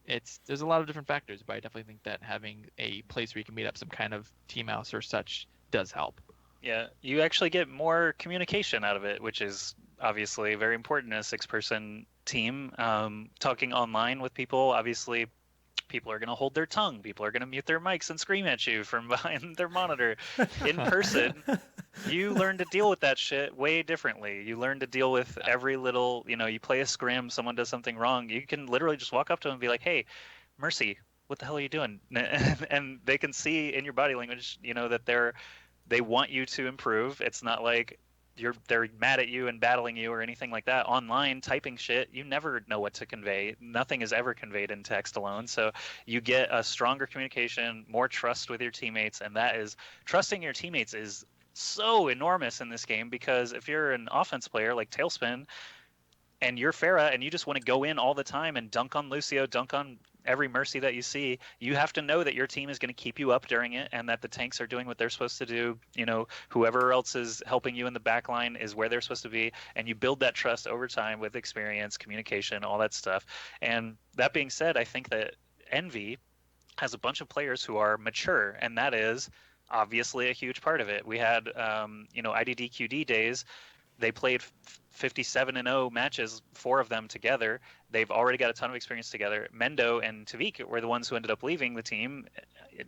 there's a lot of different factors. But I definitely think that having a place where you can meet up, some kind of team house or such, does help. Yeah, you actually get more communication out of it, which is obviously very important in a 6-person team. Talking online with people, obviously people are going to hold their tongue. People are going to mute their mics and scream at you from behind their monitor. In person, you learn to deal with that shit way differently. You learn to deal with every little, you play a scrim, someone does something wrong. You can literally just walk up to them and be like, hey, Mercy, what the hell are you doing? And they can see in your body language, that they want you to improve. It's not like they're mad at you and battling you or anything like that. Online typing shit, you never know what to convey. Nothing is ever conveyed in text alone. So you get a stronger communication, more trust with your teammates, and trusting your teammates is so enormous in this game, because if you're an offense player like Tailspin and you're Pharah and you just want to go in all the time and dunk on Lucio, dunk on every Mercy that you see, you have to know that your team is going to keep you up during it and that the tanks are doing what they're supposed to do. Whoever else is helping you in the back line is where they're supposed to be. And you build that trust over time with experience, communication, all that stuff. And that being said, I think that Envy has a bunch of players who are mature, and that is obviously a huge part of it. We had, IDDQD days. They played 57-0 matches, 4 of them together. They've already got a ton of experience together. Mendo and Tavik were the ones who ended up leaving the team,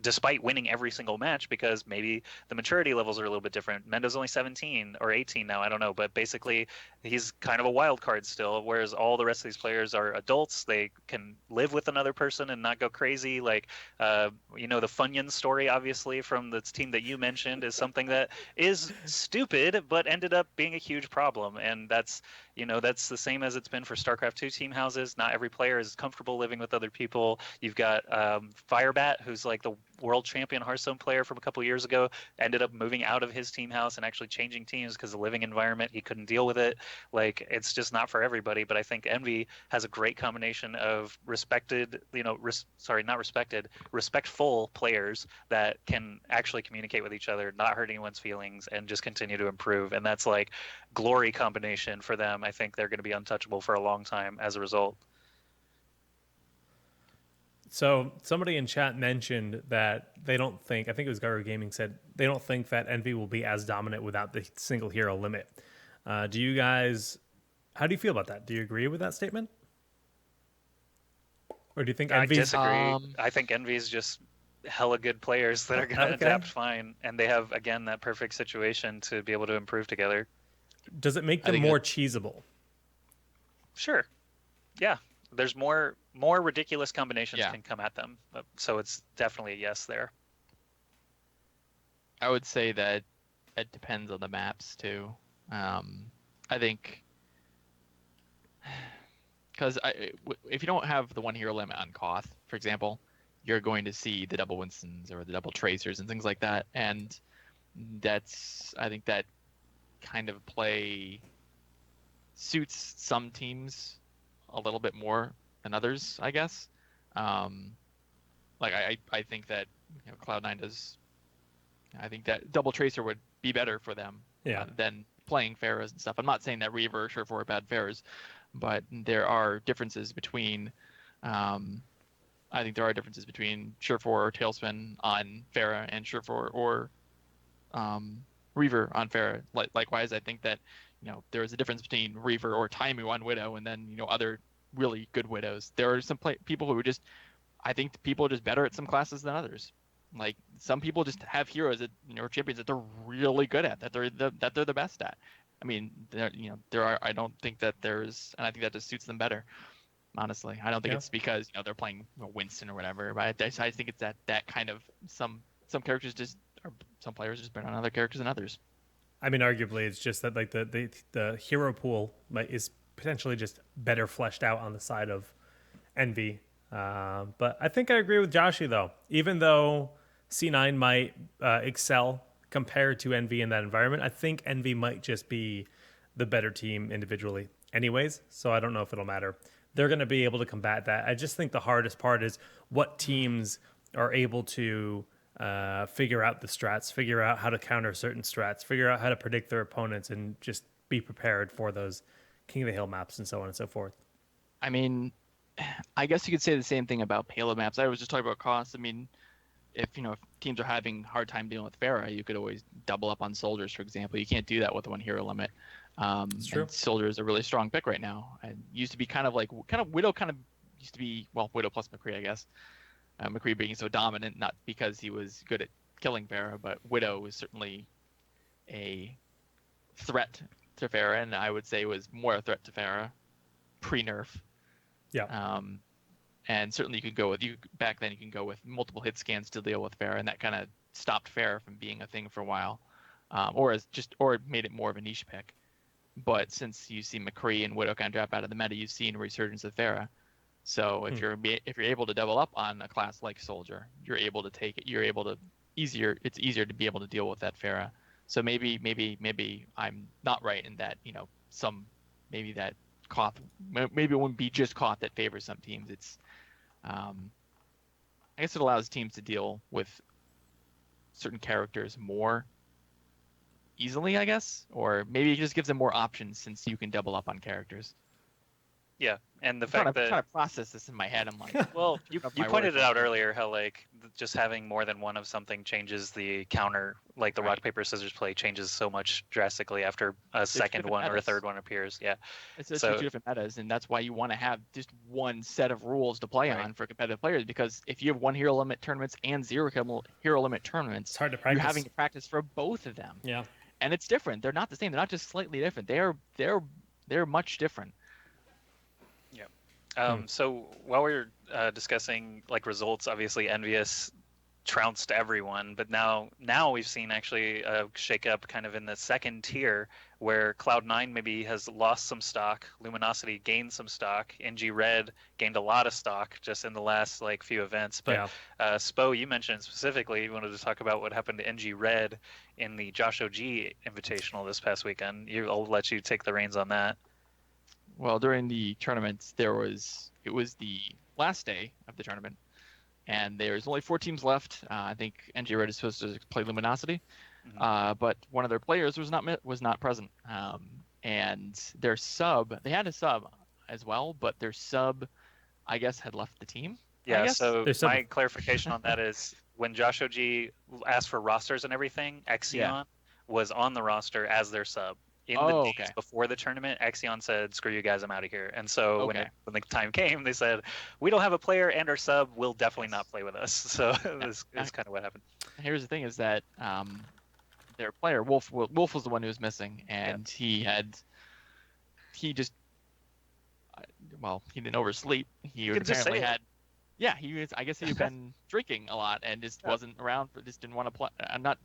despite winning every single match, because maybe the maturity levels are a little bit different. Mendo's only 17 or 18 now, I don't know, but basically he's kind of a wild card still, whereas all the rest of these players are adults. They can live with another person and not go crazy. Like, the Funyun story, obviously, from the team that you mentioned, is something that is stupid, but ended up being a huge problem. And that's, That's the same as it's been for StarCraft 2 team houses. Not every player is comfortable living with other people. You've got Firebat, who's like the world champion Hearthstone player from a couple years ago, ended up moving out of his team house and actually changing teams because the living environment, he couldn't deal with it. Like, it's just not for everybody. But I think Envy has a great combination of respected, not respected, respectful players that can actually communicate with each other, not hurt anyone's feelings, and just continue to improve. And that's like glory combination for them. I think they're going to be untouchable for a long time as a result. So somebody in chat mentioned that they don't think, I think it was Garu Gaming said, they don't think that Envy will be as dominant without the single hero limit. Do you guys, how do you feel about that? Do you agree with that statement? Or do you think Envy's... I disagree. I think Envy's just hella good players that are going to adapt fine. And they have, again, that perfect situation to be able to improve together. Does it make them more cheesable? Sure. Yeah. There's more ridiculous combinations can come at them. So it's definitely a yes there. I would say that it depends on the maps too. I think because if you don't have the one hero limit on Koth, for example, you're going to see the double Winstons or the double Tracers and things like that. And I think that kind of play suits some teams a little bit more than others, I guess. I think that Cloud9 does. I think that double Tracer would be better for them than playing Pharaohs and stuff. I'm not saying that Reaver or Surefour are bad Pharaohs, but there are differences between. I think there are differences between Surefour or Tailspin on Pharah and Surefour or Reaver on Pharah. Likewise, I think that there is a difference between Reaver or Taimu on Widow, and then other really good Widows. There are some people who I think people are just better at some classes than others. Like some people just have heroes that or champions that they're really good at, that they're the best at. I mean, there are. I don't think that there's, and I think that just suits them better. Honestly, I don't think it's because they're playing Winston or whatever. But I think it's that kind of some characters some players are just better on other characters than others. I mean, arguably, it's just that like the hero pool is potentially just better fleshed out on the side of Envy. But I think I agree with Joshi though. Even though C9 might excel compared to Envy in that environment, I think Envy might just be the better team individually anyways. So I don't know if it'll matter. They're going to be able to combat that. I just think the hardest part is what teams are able to figure out the strats, figure out how to counter certain strats, figure out how to predict their opponents, and just be prepared for those King of the Hill maps and so on and so forth. I mean, I guess you could say the same thing about payload maps. I was just talking about cost. I mean, if teams are having a hard time dealing with Pharah, you could always double up on soldiers, for example. You can't do that with one hero limit. It's true. And Soldier is a really strong pick right now. It used to be kind of Widow used to be, well, Widow plus McCree, I guess. McCree being so dominant, not because he was good at killing Pharah, but Widow was certainly a threat to Pharah, and I would say was more a threat to Pharah pre-nerf. Yeah. And certainly back then you can go with multiple hit scans to deal with Pharah, and that kind of stopped Pharah from being a thing for a while, or made it more of a niche pick. But since you see McCree and Widow kind of drop out of the meta, you've seen a resurgence of Pharah. So if you're able to double up on a class like Soldier, you're able to take it. It's easier to be able to deal with that Pharah. So maybe I'm not right in that maybe that Koth, maybe it wouldn't be just Koth that favors some teams. It's I guess it allows teams to deal with certain characters more easily, I guess, or maybe it just gives them more options since you can double up on characters. Yeah, and I'm trying to process this in my head. I'm like, well, you pointed it out earlier how like just having more than one of something changes the counter, like the rock paper scissors play changes so much drastically after a second one or a third one appears. Yeah, it's two different metas, and that's why you want to have just one set of rules to play on for competitive players. Because if you have one hero limit tournaments and zero hero limit tournaments, it's hard to practice. You're having to practice for both of them. Yeah, and it's different. They're not the same. They're not just slightly different. They're much different. So while we're discussing like results, obviously Envious trounced everyone. But now we've seen actually a shakeup kind of in the second tier where Cloud9 maybe has lost some stock, Luminosity gained some stock, NG Red gained a lot of stock just in the last like few events. But Spo, you mentioned specifically you wanted to talk about what happened to NG Red in the Josh OG Invitational this past weekend. I'll let you take the reins on that. Well, during the tournament, it was the last day of the tournament, and there's only 4 teams left. I think NG Red is supposed to play Luminosity, but one of their players was not present. And their sub, they had a sub as well, but their sub, I guess, had left the team. Yeah. So my clarification on that is when Josh OG asked for rosters and everything, Exion was on the roster as their sub. In the days before the tournament, Exion said, "Screw you guys, I'm out of here." And so when the time came, they said, "We don't have a player, and our sub will definitely not play with us." So that's kind of what happened. Here's the thing: is that their player Wolf was the one who was missing, and he just he didn't oversleep. He apparently had. Yeah, I guess he had been drinking a lot and just wasn't around. Just didn't want to play.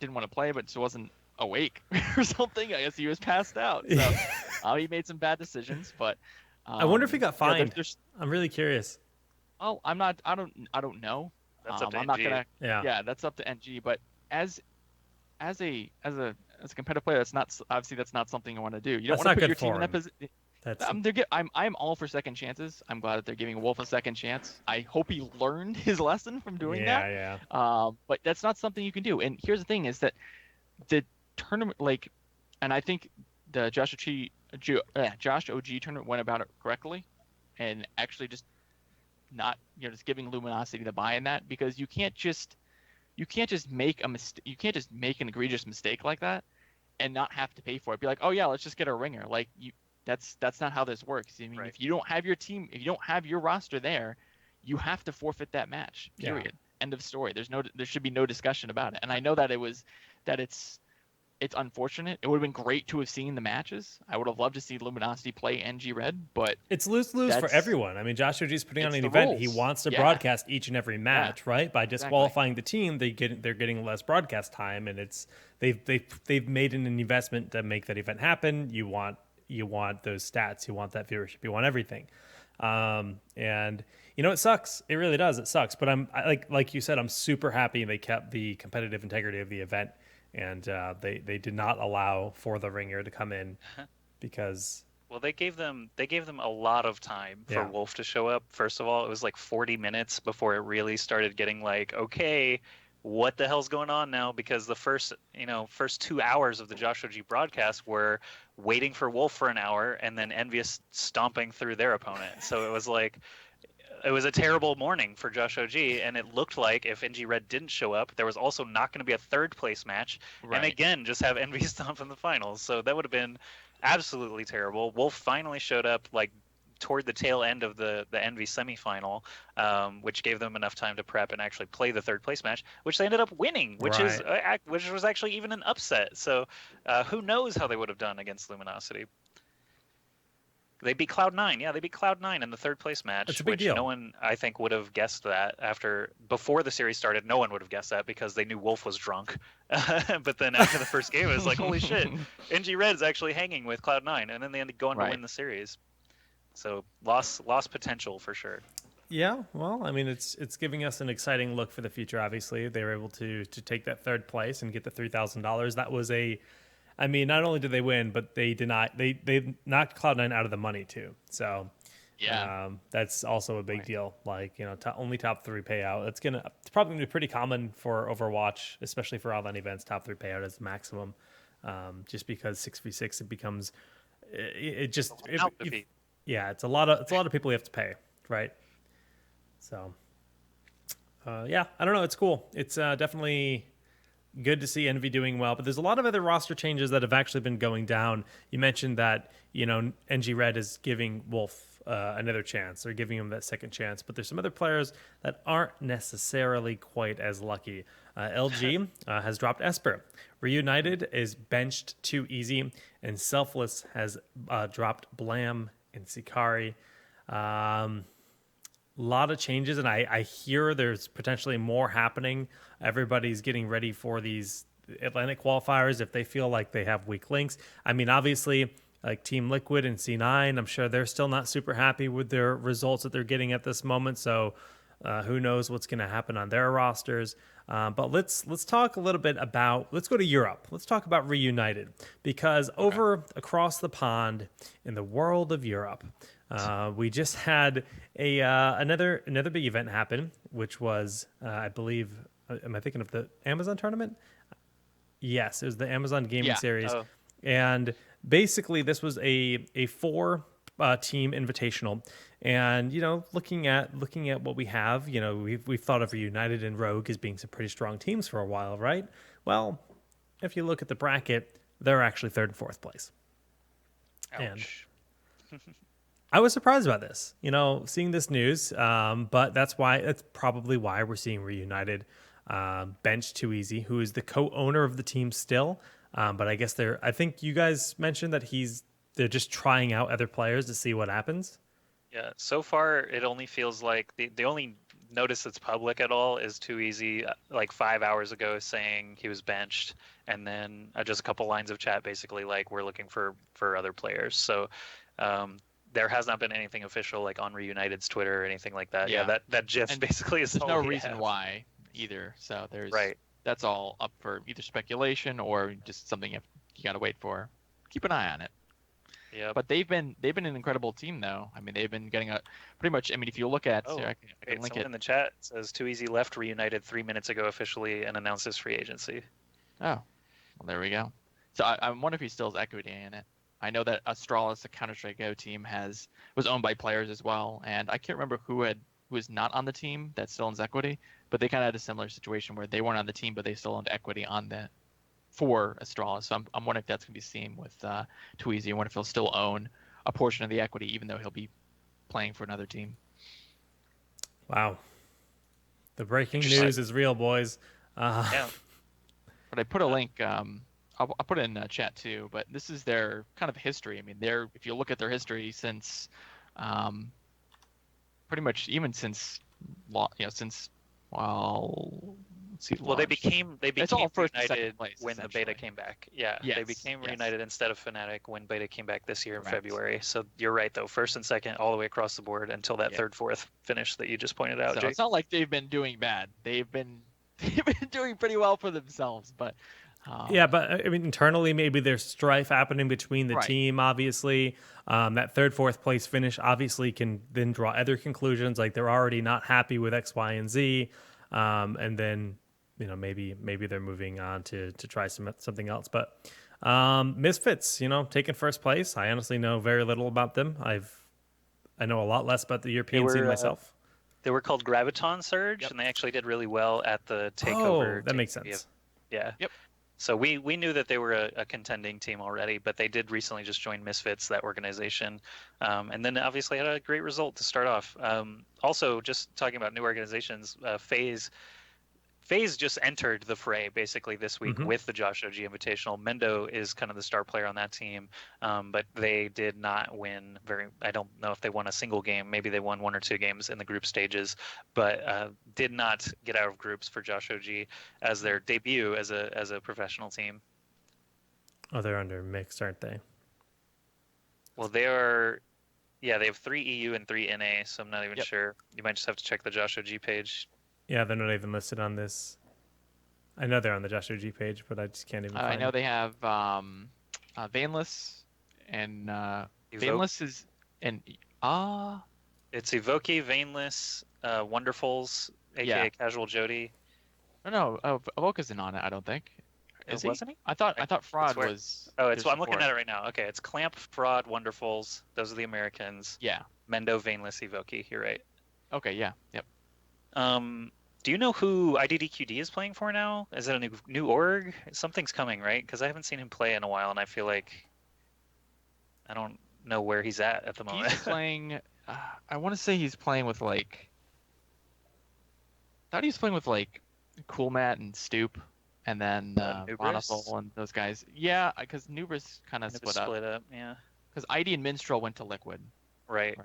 Didn't want to play, but just wasn't awake or something. I guess he was passed out. So he made some bad decisions, but I wonder if he got fined. I'm really curious. Oh, I don't know. That's up to I'm NG. not gonna. Yeah, that's up to NG. But as a competitive player, that's not something I want to do. You don't want to put your team in that position. I'm all for second chances. I'm glad that they're giving Wolf a second chance. I hope he learned his lesson from doing that. Yeah. But that's not something you can do. And here's the thing: is that the tournament, and I think the Josh OG tournament went about it correctly, and actually just not just giving Luminosity the buy in that, because you can't just make a mistake. You can't just make an egregious mistake like that and not have to pay for it. Be like, oh yeah, let's just get a ringer. Like that's not how this works. I mean, if you don't have your team, if you don't have your roster there, you have to forfeit that match. Period. Yeah. End of story. There should be no discussion about it. And I know that it's unfortunate. It would have been great to have seen the matches. I would have loved to see Luminosity play NG Red, but it's lose-lose for everyone. I mean, Josh OG's putting on an event. Rules. He wants to broadcast each and every match, right? By disqualifying the team, they're getting less broadcast time, and they've made an investment to make that event happen. You want those stats, you want that viewership, you want everything. And it sucks. It really does. It sucks. But I'm like you said, I'm super happy they kept the competitive integrity of the event. And they did not allow for the ringer to come in because they gave them a lot of time for Wolf to show up. First of all, it was like 40 minutes before it really started getting like, okay, what the hell's going on now? Because the first 2 hours of the Josh OG broadcast were waiting for Wolf for an hour and then Envious stomping through their opponent. So it was like. It was a terrible morning for Josh OG, and it looked like if NG Red didn't show up, there was also not going to be a third place match, and again, just have Envy stomp in the finals. So that would have been absolutely terrible. Wolf finally showed up like toward the tail end of the Envy semifinal, which gave them enough time to prep and actually play the third place match, which they ended up winning, which was actually even an upset. So who knows how they would have done against Luminosity. They beat Cloud9. Yeah, they beat Cloud9 in the third place match. That's a big deal. No one, I think, would have guessed that before the series started. No one would have guessed that because they knew Wolf was drunk. But then after the first game, it was like, holy shit, NG Red's actually hanging with Cloud9, and then they ended up going to win the series. So lost potential for sure. Yeah, well, I mean, it's giving us an exciting look for the future. Obviously, they were able to take that third place and get the $3,000. That was I mean, not only did they win, but they knocked Cloud9 out of the money too. So that's also a big deal. Like, only top 3 payout. It's probably gonna be pretty common for Overwatch, especially for online events. Top 3 payout is maximum, just because 6v6 it becomes it's a lot of people you have to pay, right? So I don't know. It's cool. It's definitely good to see Envy doing well, but there's a lot of other roster changes that have actually been going down. You mentioned that, NG Red is giving Wolf another chance. They're giving him that second chance, but there's some other players that aren't necessarily quite as lucky. LG has dropped Esper. Reunited is benched Too Easy, and Selfless has dropped Blam and Sikari. lot of changes, and I hear there's potentially more happening. Everybody's getting ready for these Atlantic qualifiers if they feel like they have weak links. I mean, obviously, like Team Liquid and C9, I'm sure they're still not super happy with their results that they're getting at this moment. So who knows what's going to happen on their rosters. But let's talk a little bit about, let's go to Europe. Let's talk about Reunited, because over across the pond in the world of Europe, we just had another big event happen, which was I believe, am I thinking of the Amazon tournament? Yes, it was the Amazon Gaming Series, and basically this was a four team invitational. And looking at what we have, we've thought of United and Rogue as being some pretty strong teams for a while, right? Well, if you look at the bracket, they're actually third and fourth place. Ouch. And I was surprised about this, seeing this news. But that's probably why we're seeing Reunited bench Too Easy, who is the co-owner of the team still. But I guess I think you guys mentioned that they're just trying out other players to see what happens. Yeah, so far it only feels like the only notice that's public at all is Too Easy, like 5 hours ago, saying he was benched, and then just a couple lines of chat basically like we're looking for other players. So there has not been anything official like on Reunited's Twitter or anything like that. Yeah, that GIF basically is. There's all no reason why either. So that's all up for either speculation or just something you got to wait for. Keep an eye on it. Yeah, but they've been an incredible team though. I mean, they've been getting pretty much. I mean, if you look at, I can link it in the chat. It says Too Easy left Reunited 3 minutes ago officially and announced his free agency. Oh, well, there we go. So I wonder if he still has equity in it. I know that Astralis, the Counter-Strike Go team, was owned by players as well, and I can't remember who was not on the team that still owns equity, but they kind of had a similar situation where they weren't on the team, but they still owned equity for Astralis. So I'm wondering if that's going to be the same with Too Easy. I wonder if he'll still own a portion of the equity, even though he'll be playing for another team. Wow. The breaking news is real, boys. Yeah. But I put a link. I'll put it in chat too. But this is their kind of history. I mean, if you look at their history since, pretty much even since, let's see. Well, they became it's all first Reunited place, when the beta came back. Yeah, yes, they became Reunited instead of Fnatic when beta came back this year in February. So you're right, though. First and second, all the way across the board until that third, fourth finish that you just pointed out. So Jake. It's not like they've been doing bad. They've been doing pretty well for themselves. But yeah, but I mean, internally, maybe there's strife happening between the team. Obviously, that third, fourth place finish obviously can then draw other conclusions. Like they're already not happy with X, Y, and Z, and then maybe they're moving on to try something else. But Misfits, taking first place. I honestly know very little about them. I know a lot less about the European scene myself. They were called Graviton Surge, and they actually did really well at the takeover. Oh, that makes sense. Yeah. Yep. So we knew that they were a contending team already, but they did recently just join Misfits, that organization, and then obviously had a great result to start off. Also, just talking about new organizations, FaZe just entered the fray basically this week with the Josh OG Invitational. Mendo is kind of the star player on that team, but they did not win I don't know if they won a single game. Maybe they won 1 or 2 games in the group stages, but did not get out of groups for Josh OG as their debut as a professional team. Oh, they're under mixed, aren't they? Well, they are. Yeah, they have 3 EU and 3 NA, so I'm not even sure. You might just have to check the Josh OG page. Yeah, they're not even listed on this. I know they're on the Josh OG page, but I just can't even find I know they have Vaneless, and Vaneless is it's Evoke, Vaneless, Wonderfuls, aka Casual Jody. No, Evoke isn't on it. I don't think. Wasn't he? I thought Fraud was. Oh, I'm looking at it right now. Okay, it's Clamp, Fraud, Wonderfuls. Those are the Americans. Yeah. Mendo, Vaneless, Evoke. You're right. Okay. Yeah. Yep. Do you know who IDDQD is playing for now? Is it a new org? Something's coming, right? Because I haven't seen him play in a while, and I feel like I don't know where he's at the moment. He's playing. I want to say he's playing with I thought he was playing with Cool Matt and Stoop, and then Bonifol and those guys. Yeah, because Nubris kind of split up. Yeah. Because ID and Minstrel went to Liquid. Right.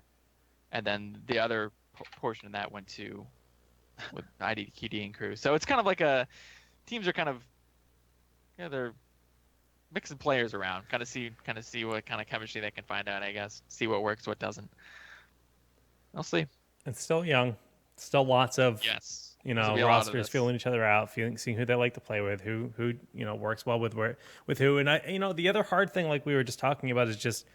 And then the other portion of that went to with IDQD and crew. So it's kind of like teams are kind of they're mixing players around, kind of see what kind of chemistry they can find out. I guess see what works, what doesn't. We'll see. It's still young, still lots of Yes. There'll be a lot of rosters this. feeling each other out, seeing who they like to play with, who works well with who. And the other hard thing, like we were just talking about, is just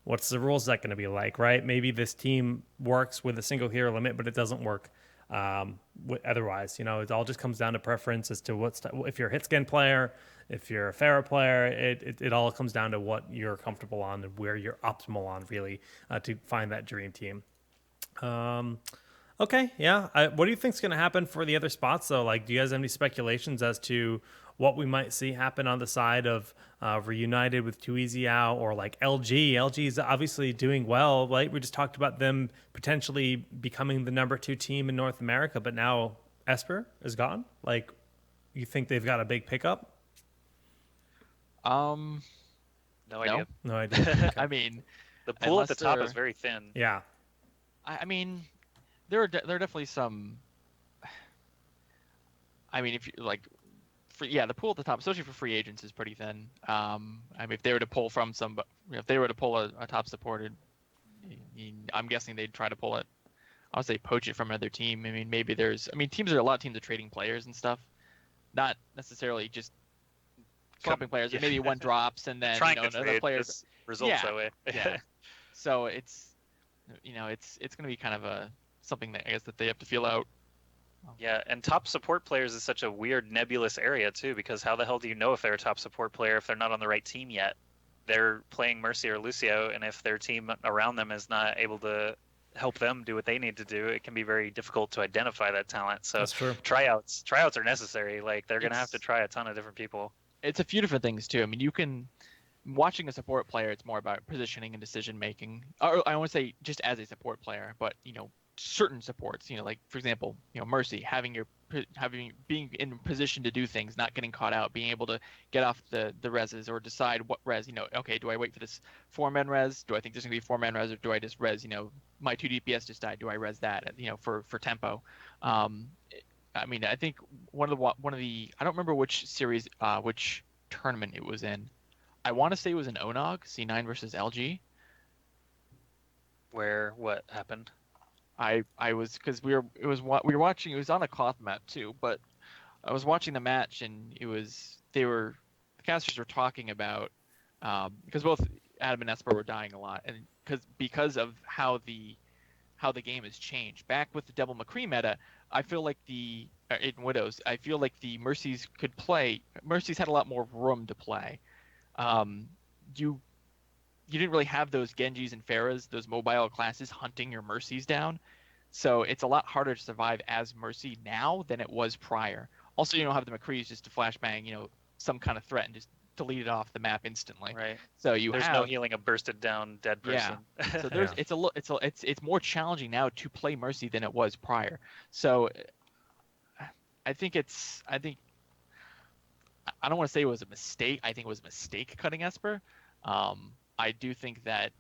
what's the rules that going to be like, right? Maybe this team works with a single hero limit, but it doesn't work otherwise. It all just comes down to preference as to if you're a hit scan player, if you're a Pharah player. It all comes down to what you're comfortable on and where you're optimal on, really, to find that dream team. Okay, yeah. What do you think's going to happen for the other spots, though? Like, do you guys have any speculations as to what we might see happen on the side of Reunited with Too Easy out, or like LG? LG is obviously doing well, right? We just talked about them potentially becoming the number 2 team in North America, but now Esper is gone. Like, you think they've got a big pickup? No idea. No idea. Okay. I mean, the pool at the top is very thin. Yeah. I mean, there are definitely some. I mean, if you like, the pool at the top, especially for free agents, is pretty thin. I mean, if they were to pull from if they were to pull a top supported, I'm guessing they'd try to pull it. I would say poach it from another team. I mean, maybe a lot of teams are trading players and stuff, not necessarily just swapping players. Or maybe one drops and then another player results that way. Yeah. So it's going to be kind of something that I guess that they have to feel out. Yeah, and top support players is such a weird nebulous area too, because how the hell do you know if they're a top support player if they're not on the right team yet? They're playing Mercy or Lucio, and if their team around them is not able to help them do what they need to do, it can be very difficult to identify that talent. So that's true. Tryouts are necessary. Like, they're going to have to try a ton of different people. It's a few different things too. I mean, watching a support player, it's more about positioning and decision making. Or I want to say just as a support player, but certain supports, like for example, Mercy, being in position to do things, not getting caught out, being able to get off the reses or decide what res, okay, do I wait for this 4-man res? Do I think there's gonna be 4-man res, or do I just res, my 2 DPS just died, do I res that, for tempo? I mean, I think one of the I don't remember which series, which tournament it was in. I want to say it was in Onog, C9 versus LG. Where what happened? I was, because we were watching. It was on a cloth map too, but I was watching the match, and the casters were talking about because both Adam and Esper were dying a lot, and because of how the game has changed. Back with the Devil McCree meta, I feel like in Widows, I feel like the Mercies could play. Mercies had a lot more room to play. You didn't really have those Genjis and Pharahs, those mobile classes hunting your Mercies down. So it's a lot harder to survive as Mercy now than it was prior. Also, you don't have the McCrees just to flashbang, some kind of threat and just delete it off the map instantly. Right. So there's no healing a bursted down dead person. Yeah. So it's more challenging now to play Mercy than it was prior. So I don't want to say it was a mistake. I think it was a mistake cutting Esper. I do think that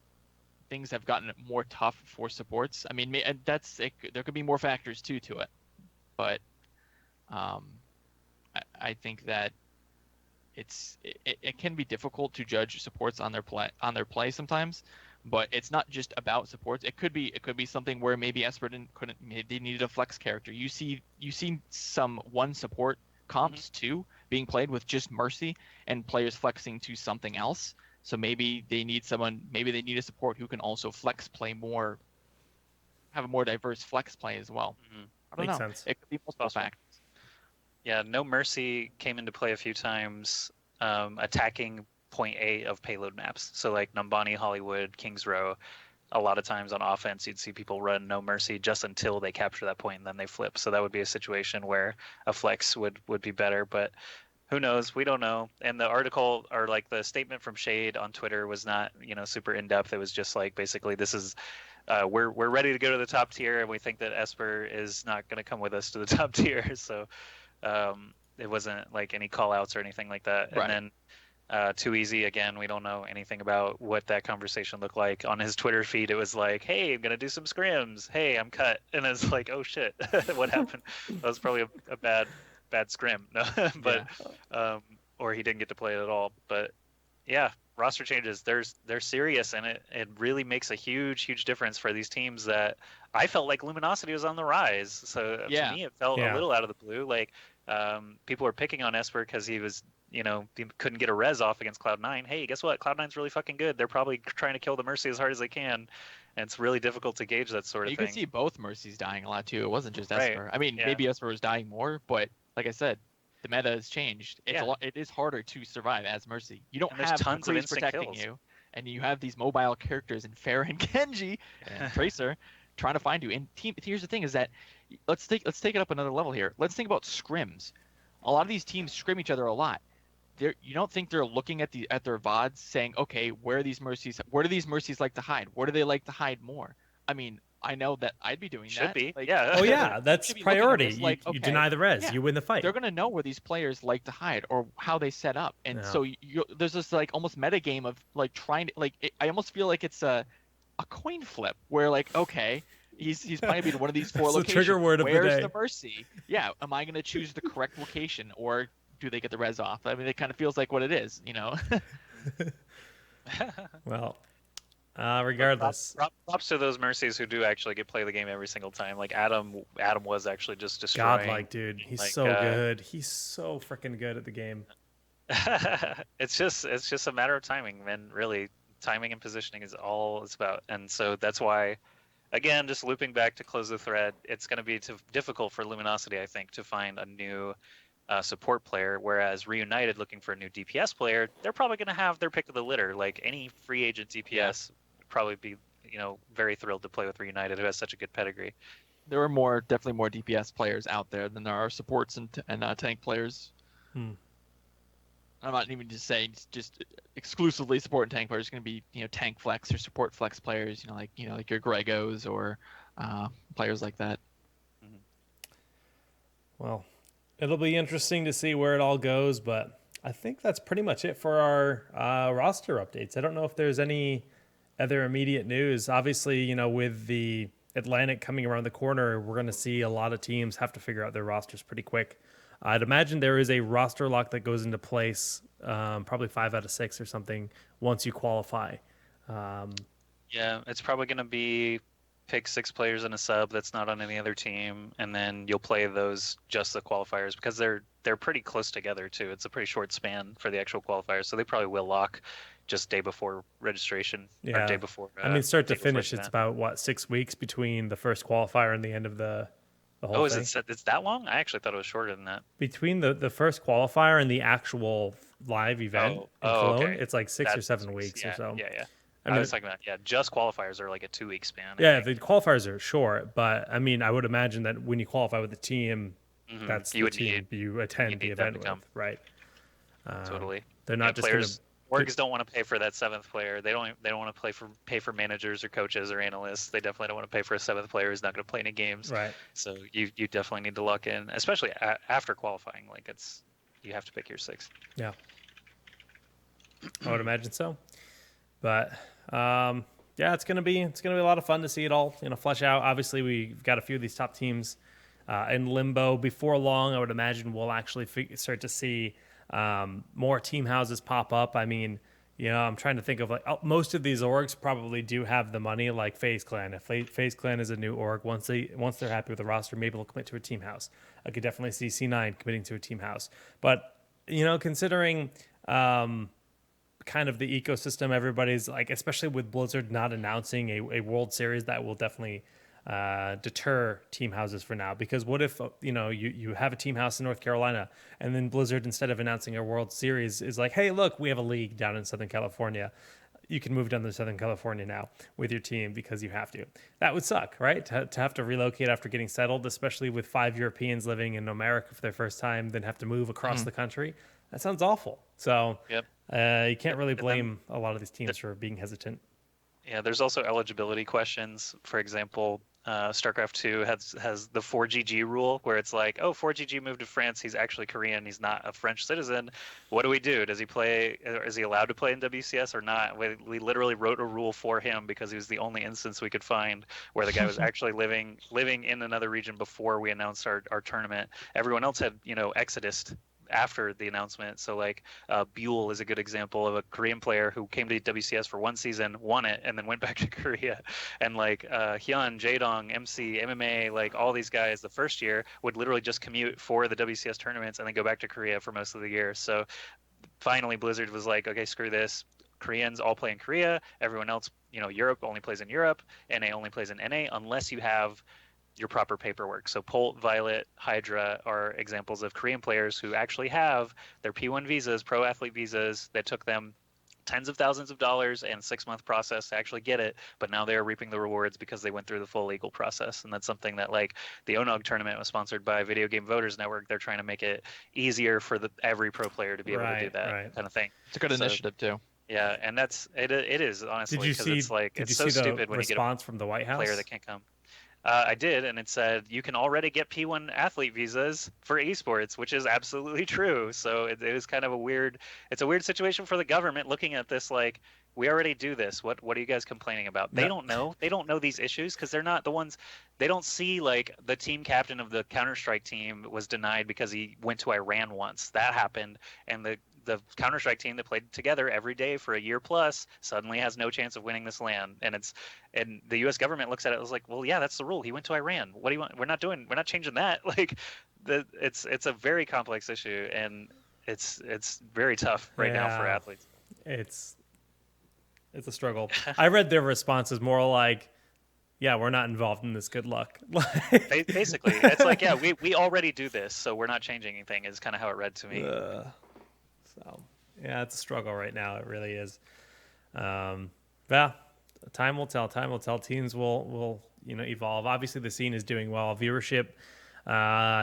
things have gotten more tough for supports. I mean, there could be more factors too to it, but I think that it can be difficult to judge supports on their play sometimes. But it's not just about supports. It could be something where maybe Esper they needed a flex character. You see some one support comps too being played with just Mercy and players flexing to something else. So maybe they need a support who can also flex play more, have a more diverse flex play as well. Mm-hmm. I don't Makes know. sense. It could be multiple factors. Yeah, no Mercy came into play a few times, attacking point A of payload maps. So like Numbani, Hollywood, Kings Row, a lot of times on offense you'd see people run no Mercy just until they capture that point and then they flip. So that would be a situation where a flex would be better, but who knows? We don't know. And the article, or like the statement from Shade on Twitter, was not super in depth. It was just like basically this is we're ready to go to the top tier, and we think that Esper is not going to come with us to the top tier. So it wasn't like any call outs or anything like that. Right. And then Too easy. Again, we don't know anything about what that conversation looked like. On his Twitter feed, it was like, "Hey, I'm gonna do some scrims. Hey, I'm cut," and it's like, "Oh shit, what happened?" That was probably a bad scrim. No, but or he didn't get to play it at all. But yeah, roster changes. They're serious, and it really makes a huge difference for these teams that I felt like Luminosity was on the rise. So to me, it felt a little out of the blue. Like people were picking on Esper because he was, he couldn't get a res off against Cloud9. Hey, guess what? Cloud9's really fucking good. They're probably trying to kill the Mercy as hard as they can, and it's really difficult to gauge that sort of You thing. could see both Mercies dying a lot too. It wasn't just Right. Esper. I mean, maybe Esper was dying more, but like I said, the meta has changed. It's a lot. It is harder to survive as Mercy. You don't have tons of instant protecting kills. you, and you have these mobile characters in Pharah and Genji and Tracer trying to find you. And here's the thing: is that let's take it up another level here. Let's think about scrims. A lot of these teams scrim each other a lot. You don't think they're looking at their VODs saying, okay, where are these Mercies? Where do these Mercies like to hide? Where do they like to hide more? I mean, I know that I'd be doing that. Should be, like, yeah. Oh yeah, that's priority. You deny the res, you win the fight. They're gonna know where these players like to hide or how they set up, and so there's this like almost meta game of like trying to I almost feel like it's a coin flip where like, okay, he's probably be in one of these four locations. The trigger word of Where's the day. the Mercy? Yeah, am I gonna choose the correct location or do they get the res off? I mean, it kind of feels like what it is, Well, regardless, props to those Mercies who do actually get play the game every single time. Like Adam was actually just destroying. godlike dude. He's so good. He's so freaking good at the game. It's just a matter of timing, man. Really, timing and positioning is all it's about. And so that's why, again, just looping back to close the thread, it's going to be difficult for Luminosity, I think, to find a new support player, whereas Reunited looking for a new DPS player, they're probably going to have their pick of the litter. Like any free agent DPS would probably be, very thrilled to play with Reunited, who has such a good pedigree. There are definitely more DPS players out there than there are supports and tank players. I'm not even just saying just exclusively support and tank players. It's going to be tank flex or support flex players. Like your Gregos or players like that. Well, it'll be interesting to see where it all goes, but I think that's pretty much it for our roster updates. I don't know if there's any other immediate news. Obviously, with the Atlantic coming around the corner, we're going to see a lot of teams have to figure out their rosters pretty quick. I'd imagine there is a roster lock that goes into place, probably 5 out of 6 or something, once you qualify. Yeah, it's probably going to be pick 6 players in a sub that's not on any other team, and then you'll play those just the qualifiers because they're pretty close together too. It's a pretty short span for the actual qualifiers, so they probably will lock just day before registration or day before. Start to finish, it's about 6 weeks between the first qualifier and the end of the whole thing. It's that long? I actually thought it was shorter than that. Between the first qualifier and the actual live event in Cologne, okay. it's like 6 or 7 weeks or so. Yeah. I was talking about, just qualifiers are like a 2-week span. The qualifiers are short, but I mean, I would imagine that when you qualify with a team, that's the team you attend the event with, right? Totally. They're not just players. Orgs don't want to pay for that 7th player. They don't want to pay for managers or coaches or analysts. They definitely don't want to pay for a 7th player who's not going to play any games. Right. So you definitely need to lock in, especially after qualifying. Like you have to pick your 6th. Yeah. I would imagine so. But it's gonna be a lot of fun to see it all flesh out. Obviously, we've got a few of these top teams in limbo. Before long, I would imagine we'll actually start to see more team houses pop up. I mean, I'm trying to think of most of these orgs probably do have the money, like FaZe Clan. If FaZe Clan is a new org, once they're happy with the roster, maybe they'll commit to a team house. I could definitely see C9 committing to a team house. But considering kind of the ecosystem, everybody's especially with Blizzard not announcing a World Series, that will definitely deter team houses for now. Because what if you have a team house in North Carolina and then Blizzard, instead of announcing a World Series, is like, hey, look, we have a league down in Southern California. You can move down to Southern California now with your team because you have to. That would suck, right? To have to relocate after getting settled, especially with 5 Europeans living in America for their first time, then have to move across the country. That sounds awful. So you can't really blame a lot of these teams for being hesitant. Yeah, there's also eligibility questions. For example, StarCraft 2 has the 4GG rule where it's like, oh, 4GG moved to France. He's actually Korean. He's not a French citizen. What do we do? Does he play? Is he allowed to play in WCS or not? We literally wrote a rule for him because he was the only instance we could find where the guy was actually living in another region before we announced our tournament. Everyone else had exodus after the announcement. So like Buell is a good example of a Korean player who came to WCS for one season, won it, and then went back to Korea. And like Hyun, Jaedong, MC, MMA, like all these guys the first year would literally just commute for the WCS tournaments and then go back to Korea for most of the year. So finally Blizzard was like, okay, screw this. Koreans all play in Korea. Everyone else, Europe only plays in Europe. NA only plays in NA unless you have your proper paperwork. So Polt, Violet, Hydra are examples of Korean players who actually have their P1 visas, pro athlete visas, that took them tens of thousands of dollars and 6-month process to actually get it, but now they're reaping the rewards because they went through the full legal process. And that's something that like the ONOG tournament was sponsored by Video Game Voters Network. They're trying to make it easier for every pro player to be able to do that kind of thing. It's a good initiative too. Yeah, and it is honestly because it's like it's so stupid when you get a response from the White House player that can't come. I did, and it said you can already get P1 athlete visas for esports, which is absolutely true. So it was kind of it's a weird situation for the government looking at this like, we already do this. What are you guys complaining about? They don't know. They don't know these issues because they're not the ones. They don't see like the team captain of the Counter-Strike team was denied because he went to Iran once. That happened, and the Counter-Strike team that played together every day for a year plus suddenly has no chance of winning this land. And the U.S. government looks at it as like, well, yeah, that's the rule. He went to Iran. What do you want? We're not changing that. Like, it's a very complex issue, and it's very tough right now for athletes. It's a struggle. I read their responses more like, yeah, we're not involved in this. Good luck. Basically, it's like, yeah, we already do this, so we're not changing anything is kind of how it read to me. So, yeah, it's a struggle right now. It really is. Yeah, time will tell. Time will tell. Teams will evolve. Obviously, the scene is doing well. Viewership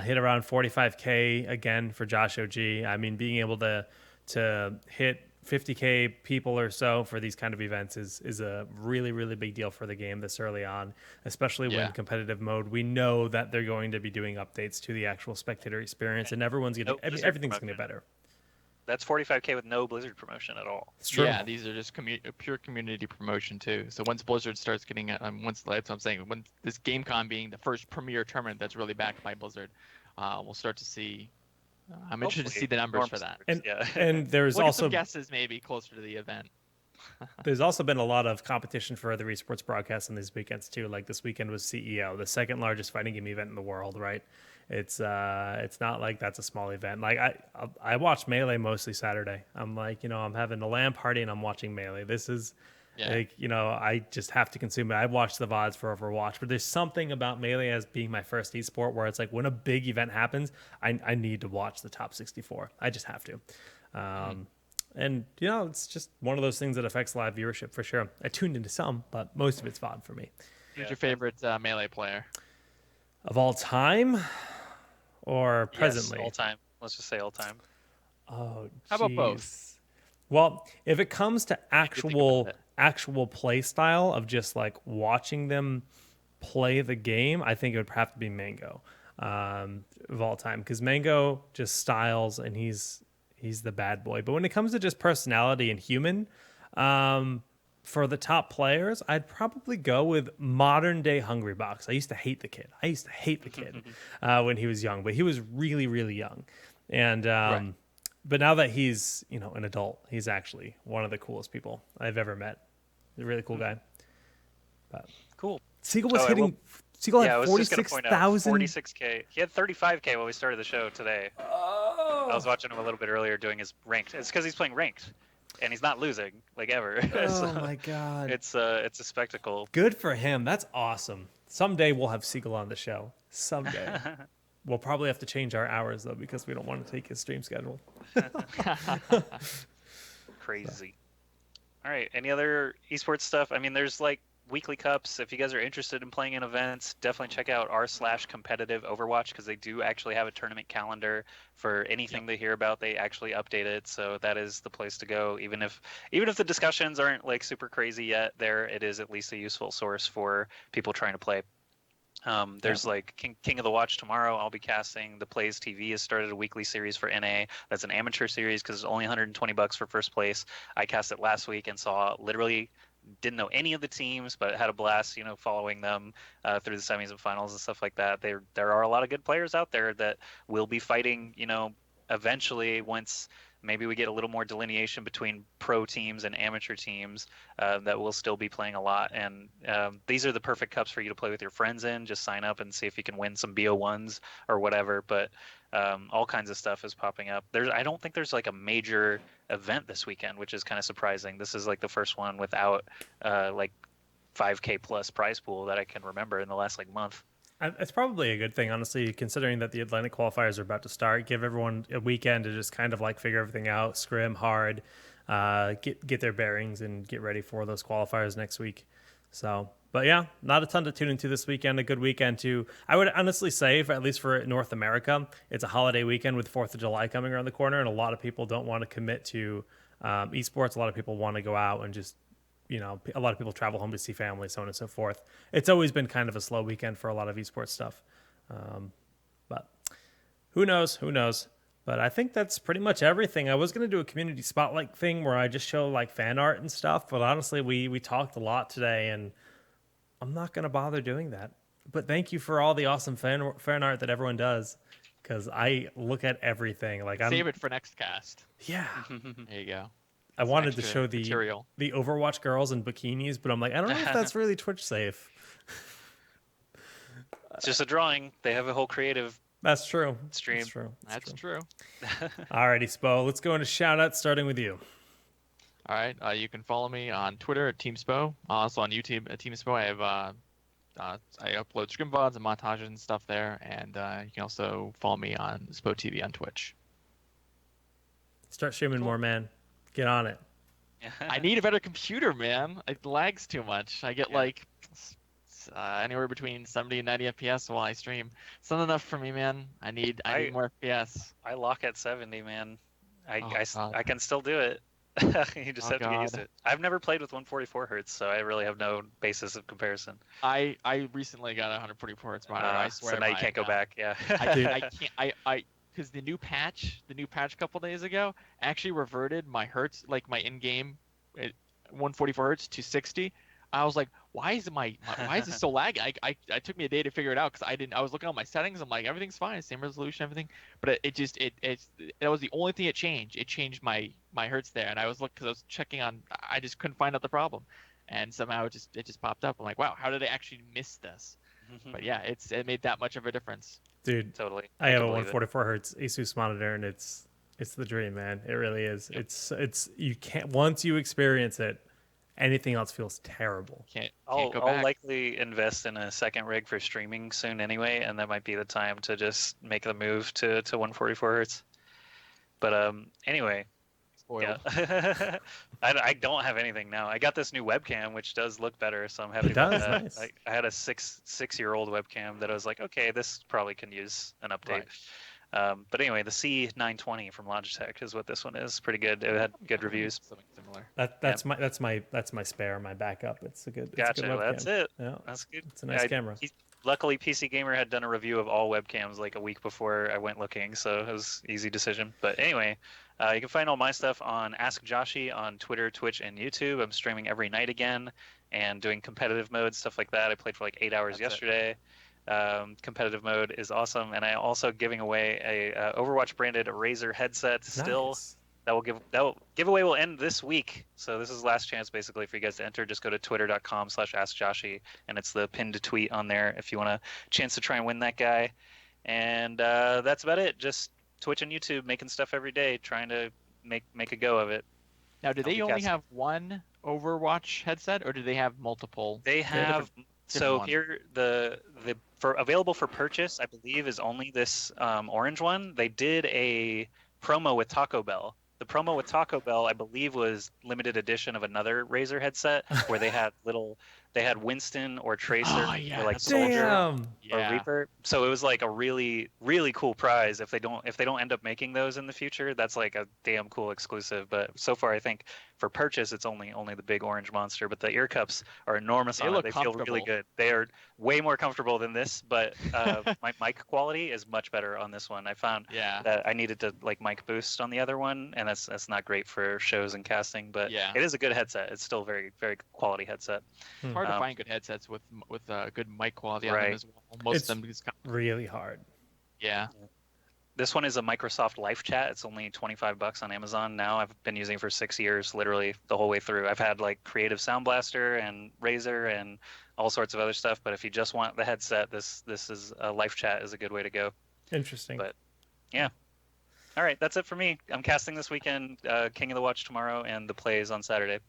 hit around 45K again for Josh OG. I mean, being able to hit 50K people or so for these kind of events is a really, really big deal for the game this early on, especially when competitive mode. We know that they're going to be doing updates to the actual spectator experience, and everything's going to get better. That's 45K with no Blizzard promotion at all. It's true. Yeah, these are just pure community promotion too. So once Blizzard starts getting that's what I'm saying. When this GameCon being the first premier tournament that's really backed by Blizzard, we'll start to see. I'm interested to see the numbers for that. And there's also some guesses maybe closer to the event. There's also been a lot of competition for other esports broadcasts on these weekends too. Like this weekend was CEO, the second largest fighting game event in the world, right? It's not like that's a small event. Like I watched Melee mostly Saturday. I'm like, I'm having a LAN party and I'm watching Melee. This is like, I just have to consume it. I watched the VODs for Overwatch, but there's something about Melee as being my first esport where it's like when a big event happens, I need to watch the top 64. I just have to. And, it's just one of those things that affects live viewership for sure. I tuned into some, but most of it's VOD for me. Who's your favorite Melee player? Of all time or presently? Yes, all time. Let's just say all time. Oh, how about both? Well, if it comes to actual play style of just like watching them play the game, I think it would have to be Mango of all time, because Mango just styles and he's the bad boy. But when it comes to just personality and human, for the top players, I'd probably go with modern day Hungrybox. I used to hate the kid. When he was young, but he was really, really young. And but now that he's an adult, he's actually one of the coolest people I've ever met. He's a really cool guy. But cool. Siegel was hitting. Siegel had 46,000. 46K. He had 35K when we started the show today. Oh. I was watching him a little bit earlier doing his ranked. It's because he's playing ranked, and he's not losing like ever. Oh my god! It's a spectacle. Good for him. That's awesome. Someday we'll have Siegel on the show. Someday. We'll probably have to change our hours though because we don't want to take his stream schedule. Crazy. All right. Any other esports stuff? I mean, there's like weekly cups. If you guys are interested in playing in events, definitely check out r/competitive Overwatch, because they do actually have a tournament calendar for anything they hear about. They actually update it, so that is the place to go. Even if the discussions aren't like super crazy yet, there it is at least a useful source for people trying to play. There's like King of the Watch tomorrow. I'll be casting. The Plays TV has started a weekly series for NA. That's an amateur series because it's only $120 for first place. I cast it last week and saw literally didn't know any of the teams, but had a blast, following them through the semis and finals and stuff like that. There are a lot of good players out there that will be fighting, eventually once maybe we get a little more delineation between pro teams and amateur teams that will still be playing a lot. And these are the perfect cups for you to play with your friends in. Just sign up and see if you can win some BO1s or whatever. But all kinds of stuff is popping up. I don't think there's like a major event this weekend, which is kind of surprising. This is like the first one without like 5K plus prize pool that I can remember in the last like month. It's probably a good thing, honestly, considering that the Atlantic qualifiers are about to start. Give everyone a weekend to just kind of like figure everything out, scrim hard, get their bearings, and get ready for those qualifiers next week. So, but yeah, not a ton to tune into this weekend. A good weekend too. I would honestly say, at least for North America, it's a holiday weekend with 4th of July coming around the corner, and a lot of people don't want to commit to esports. A lot of people want to go out and just a lot of people travel home to see family, so on and so forth. It's always been kind of a slow weekend for a lot of esports stuff. But who knows? But I think that's pretty much everything. I was going to do a community spotlight thing where I just show like fan art and stuff, but honestly, we talked a lot today, and I'm not going to bother doing that. But thank you for all the awesome fan art that everyone does, because I look at everything. Save it for next cast. Yeah. There you go. I wanted to show the Overwatch girls in bikinis, but I'm like, I don't know if that's really Twitch safe. It's just a drawing. They have a whole creative That's true. stream. That's true. Alrighty, Spo. Let's go into shout outs, starting with you. All right. You can follow me on Twitter at Team Spo. Also on YouTube at Team Spo. I upload scrim VODs and montages and stuff there. And you can also follow me on Spo TV on Twitch. Start streaming more, man. Get on it. I need a better computer, man. It lags too much. I get anywhere between 70 and 90 FPS while I stream. It's not enough for me, man. I need more FPS. I lock at 70, man. I can still do it. You just have to get used to it. I've never played with 144 hertz, so I really have no basis of comparison. I recently got a 144 hertz monitor. I swear. So now you can't go back. Yeah. I can't. Because the new patch a couple days ago actually reverted my hertz, like my in-game, 144 hertz to 60. I was like, why is it so laggy? I took me a day to figure it out because I was looking at my settings. I'm like, everything's fine, same resolution, everything. But that was the only thing it changed. It changed my hertz there, and I was because I was checking on. I just couldn't find out the problem, and somehow it just popped up. I'm like, wow, how did I actually miss this? But yeah, it made that much of a difference. Dude, totally. I have a 144 hertz Asus monitor, and it's the dream, man. It really is. Yep. It's you can't once you experience it, anything else feels terrible. I'll likely invest in a second rig for streaming soon anyway, and that might be the time to just make the move to 144 hertz. But anyway. Yeah. I don't have anything now. I got this new webcam, which does look better, so I'm happy about that. Nice. I had a six-year-old webcam that I was like, okay, this probably can use an update. Right. But anyway, the C920 from Logitech is what this one is. Pretty good. It had good reviews. Something similar. That's my spare, my backup. It's a good. Gotcha. It's a good webcam. That's it. Yeah. That's good. It's a nice camera. Luckily, PC Gamer had done a review of all webcams like a week before I went looking, so it was an easy decision. But anyway, you can find all my stuff on Ask Joshi on Twitter, Twitch, and YouTube. I'm streaming every night again and doing competitive mode, stuff like that. I played for like 8 hours yesterday. Competitive mode is awesome, and I also giving away a Overwatch branded Razer headset still. Nice. That giveaway will end this week, so this is last chance basically for you guys to enter. Just go to twitter.com/askjoshi, and it's the pinned tweet on there if you want a chance to try and win that guy. And that's about it. Just Twitch and YouTube making stuff every day, trying to make a go of it. Now, do they only have one Overwatch headset, or do they have multiple? They have. So here for available for purchase, I believe is only this orange one. They did a promo with Taco Bell. The promo with Taco Bell, I believe, was limited edition of another Razer headset where they had little they had Winston or Tracer Oh, yeah, or like that's Soldier Damn. or Yeah. Reaper. So it was like a really, really cool prize. If they don't end up making those in the future, that's like a damn cool exclusive. But so far, I think for purchase, it's only the big orange monster. But the ear cups are enormous They on it. look They feel really comfortable. good. They are way more comfortable than this. But my mic quality is much better on this one. I found Yeah. that I needed to like mic boost on the other one, and that's not great for shows and casting. But Yeah. it is a good headset. It's still very, very quality headset. It's hard to Um, find good headsets with good mic quality on them Right. as well. Most It's of them just really hard. yeah. This one is a Microsoft Live Chat. It's only $25 on Amazon now. I've been using it for 6 years, literally the whole way through. I've had like Creative Sound Blaster and Razer and all sorts of other stuff. But if you just want the headset, this is Live Chat is a good way to go. Interesting. But yeah. All right, that's it for me. I'm casting this weekend, King of the Watch tomorrow, and the plays on Saturday.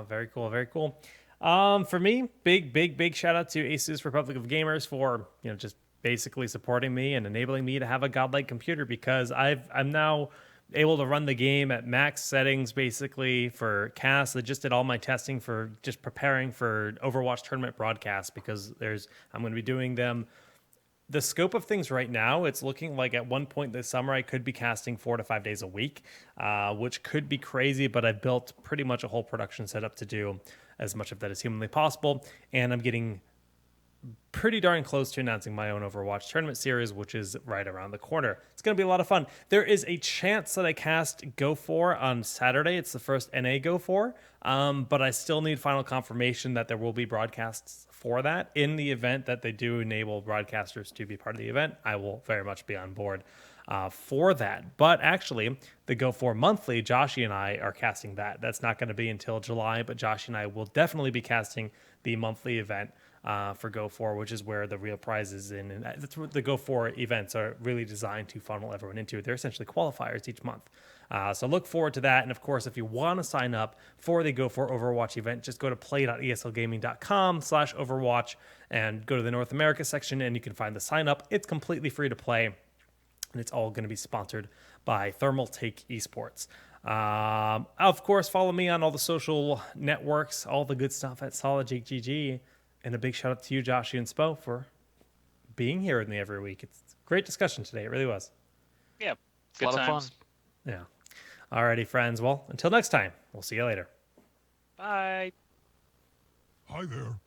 Very cool. Very cool. For me, big shout out to Asus Republic of Gamers for just basically supporting me and enabling me to have a godlike computer, because I'm now able to run the game at max settings basically for cast. I just did all my testing for just preparing for Overwatch tournament broadcasts, because I'm going to be doing them. The scope of things right now, it's looking like at one point this summer I could be casting 4 to 5 days a week, which could be crazy, but I've built pretty much a whole production setup to do as much of that as humanly possible, and I'm getting pretty darn close to announcing my own Overwatch tournament series, which is right around the corner. It's going to be a lot of fun. There is a chance that I cast Go 4 on Saturday. It's the first NA Go 4, but I still need final confirmation that there will be broadcasts for that. In the event that they do enable broadcasters to be part of the event, I will very much be on board for that. But actually, the Go 4 monthly, Joshy and I are casting that. That's not going to be until July, but Joshy and I will definitely be casting the monthly event for Go 4, which is where the real prize is in. And that's what the Go 4 events are really designed to funnel everyone into. They're essentially qualifiers each month. So look forward to that. And of course, if you want to sign up for the Go 4 Overwatch event, just go to play.eslgaming.com/Overwatch and go to the North America section, and you can find the sign up. It's completely free to play, and it's all going to be sponsored by Thermal Take Esports. Of course, follow me on all the social networks, all the good stuff at SolidJakeGG. And a big shout out to you, Josh and Spo, for being here with me every week. It's a great discussion today. It really was. Yeah, It's good a lot times. of fun. Yeah. Alrighty, friends. Well, until next time, we'll see you later. Bye. Hi there.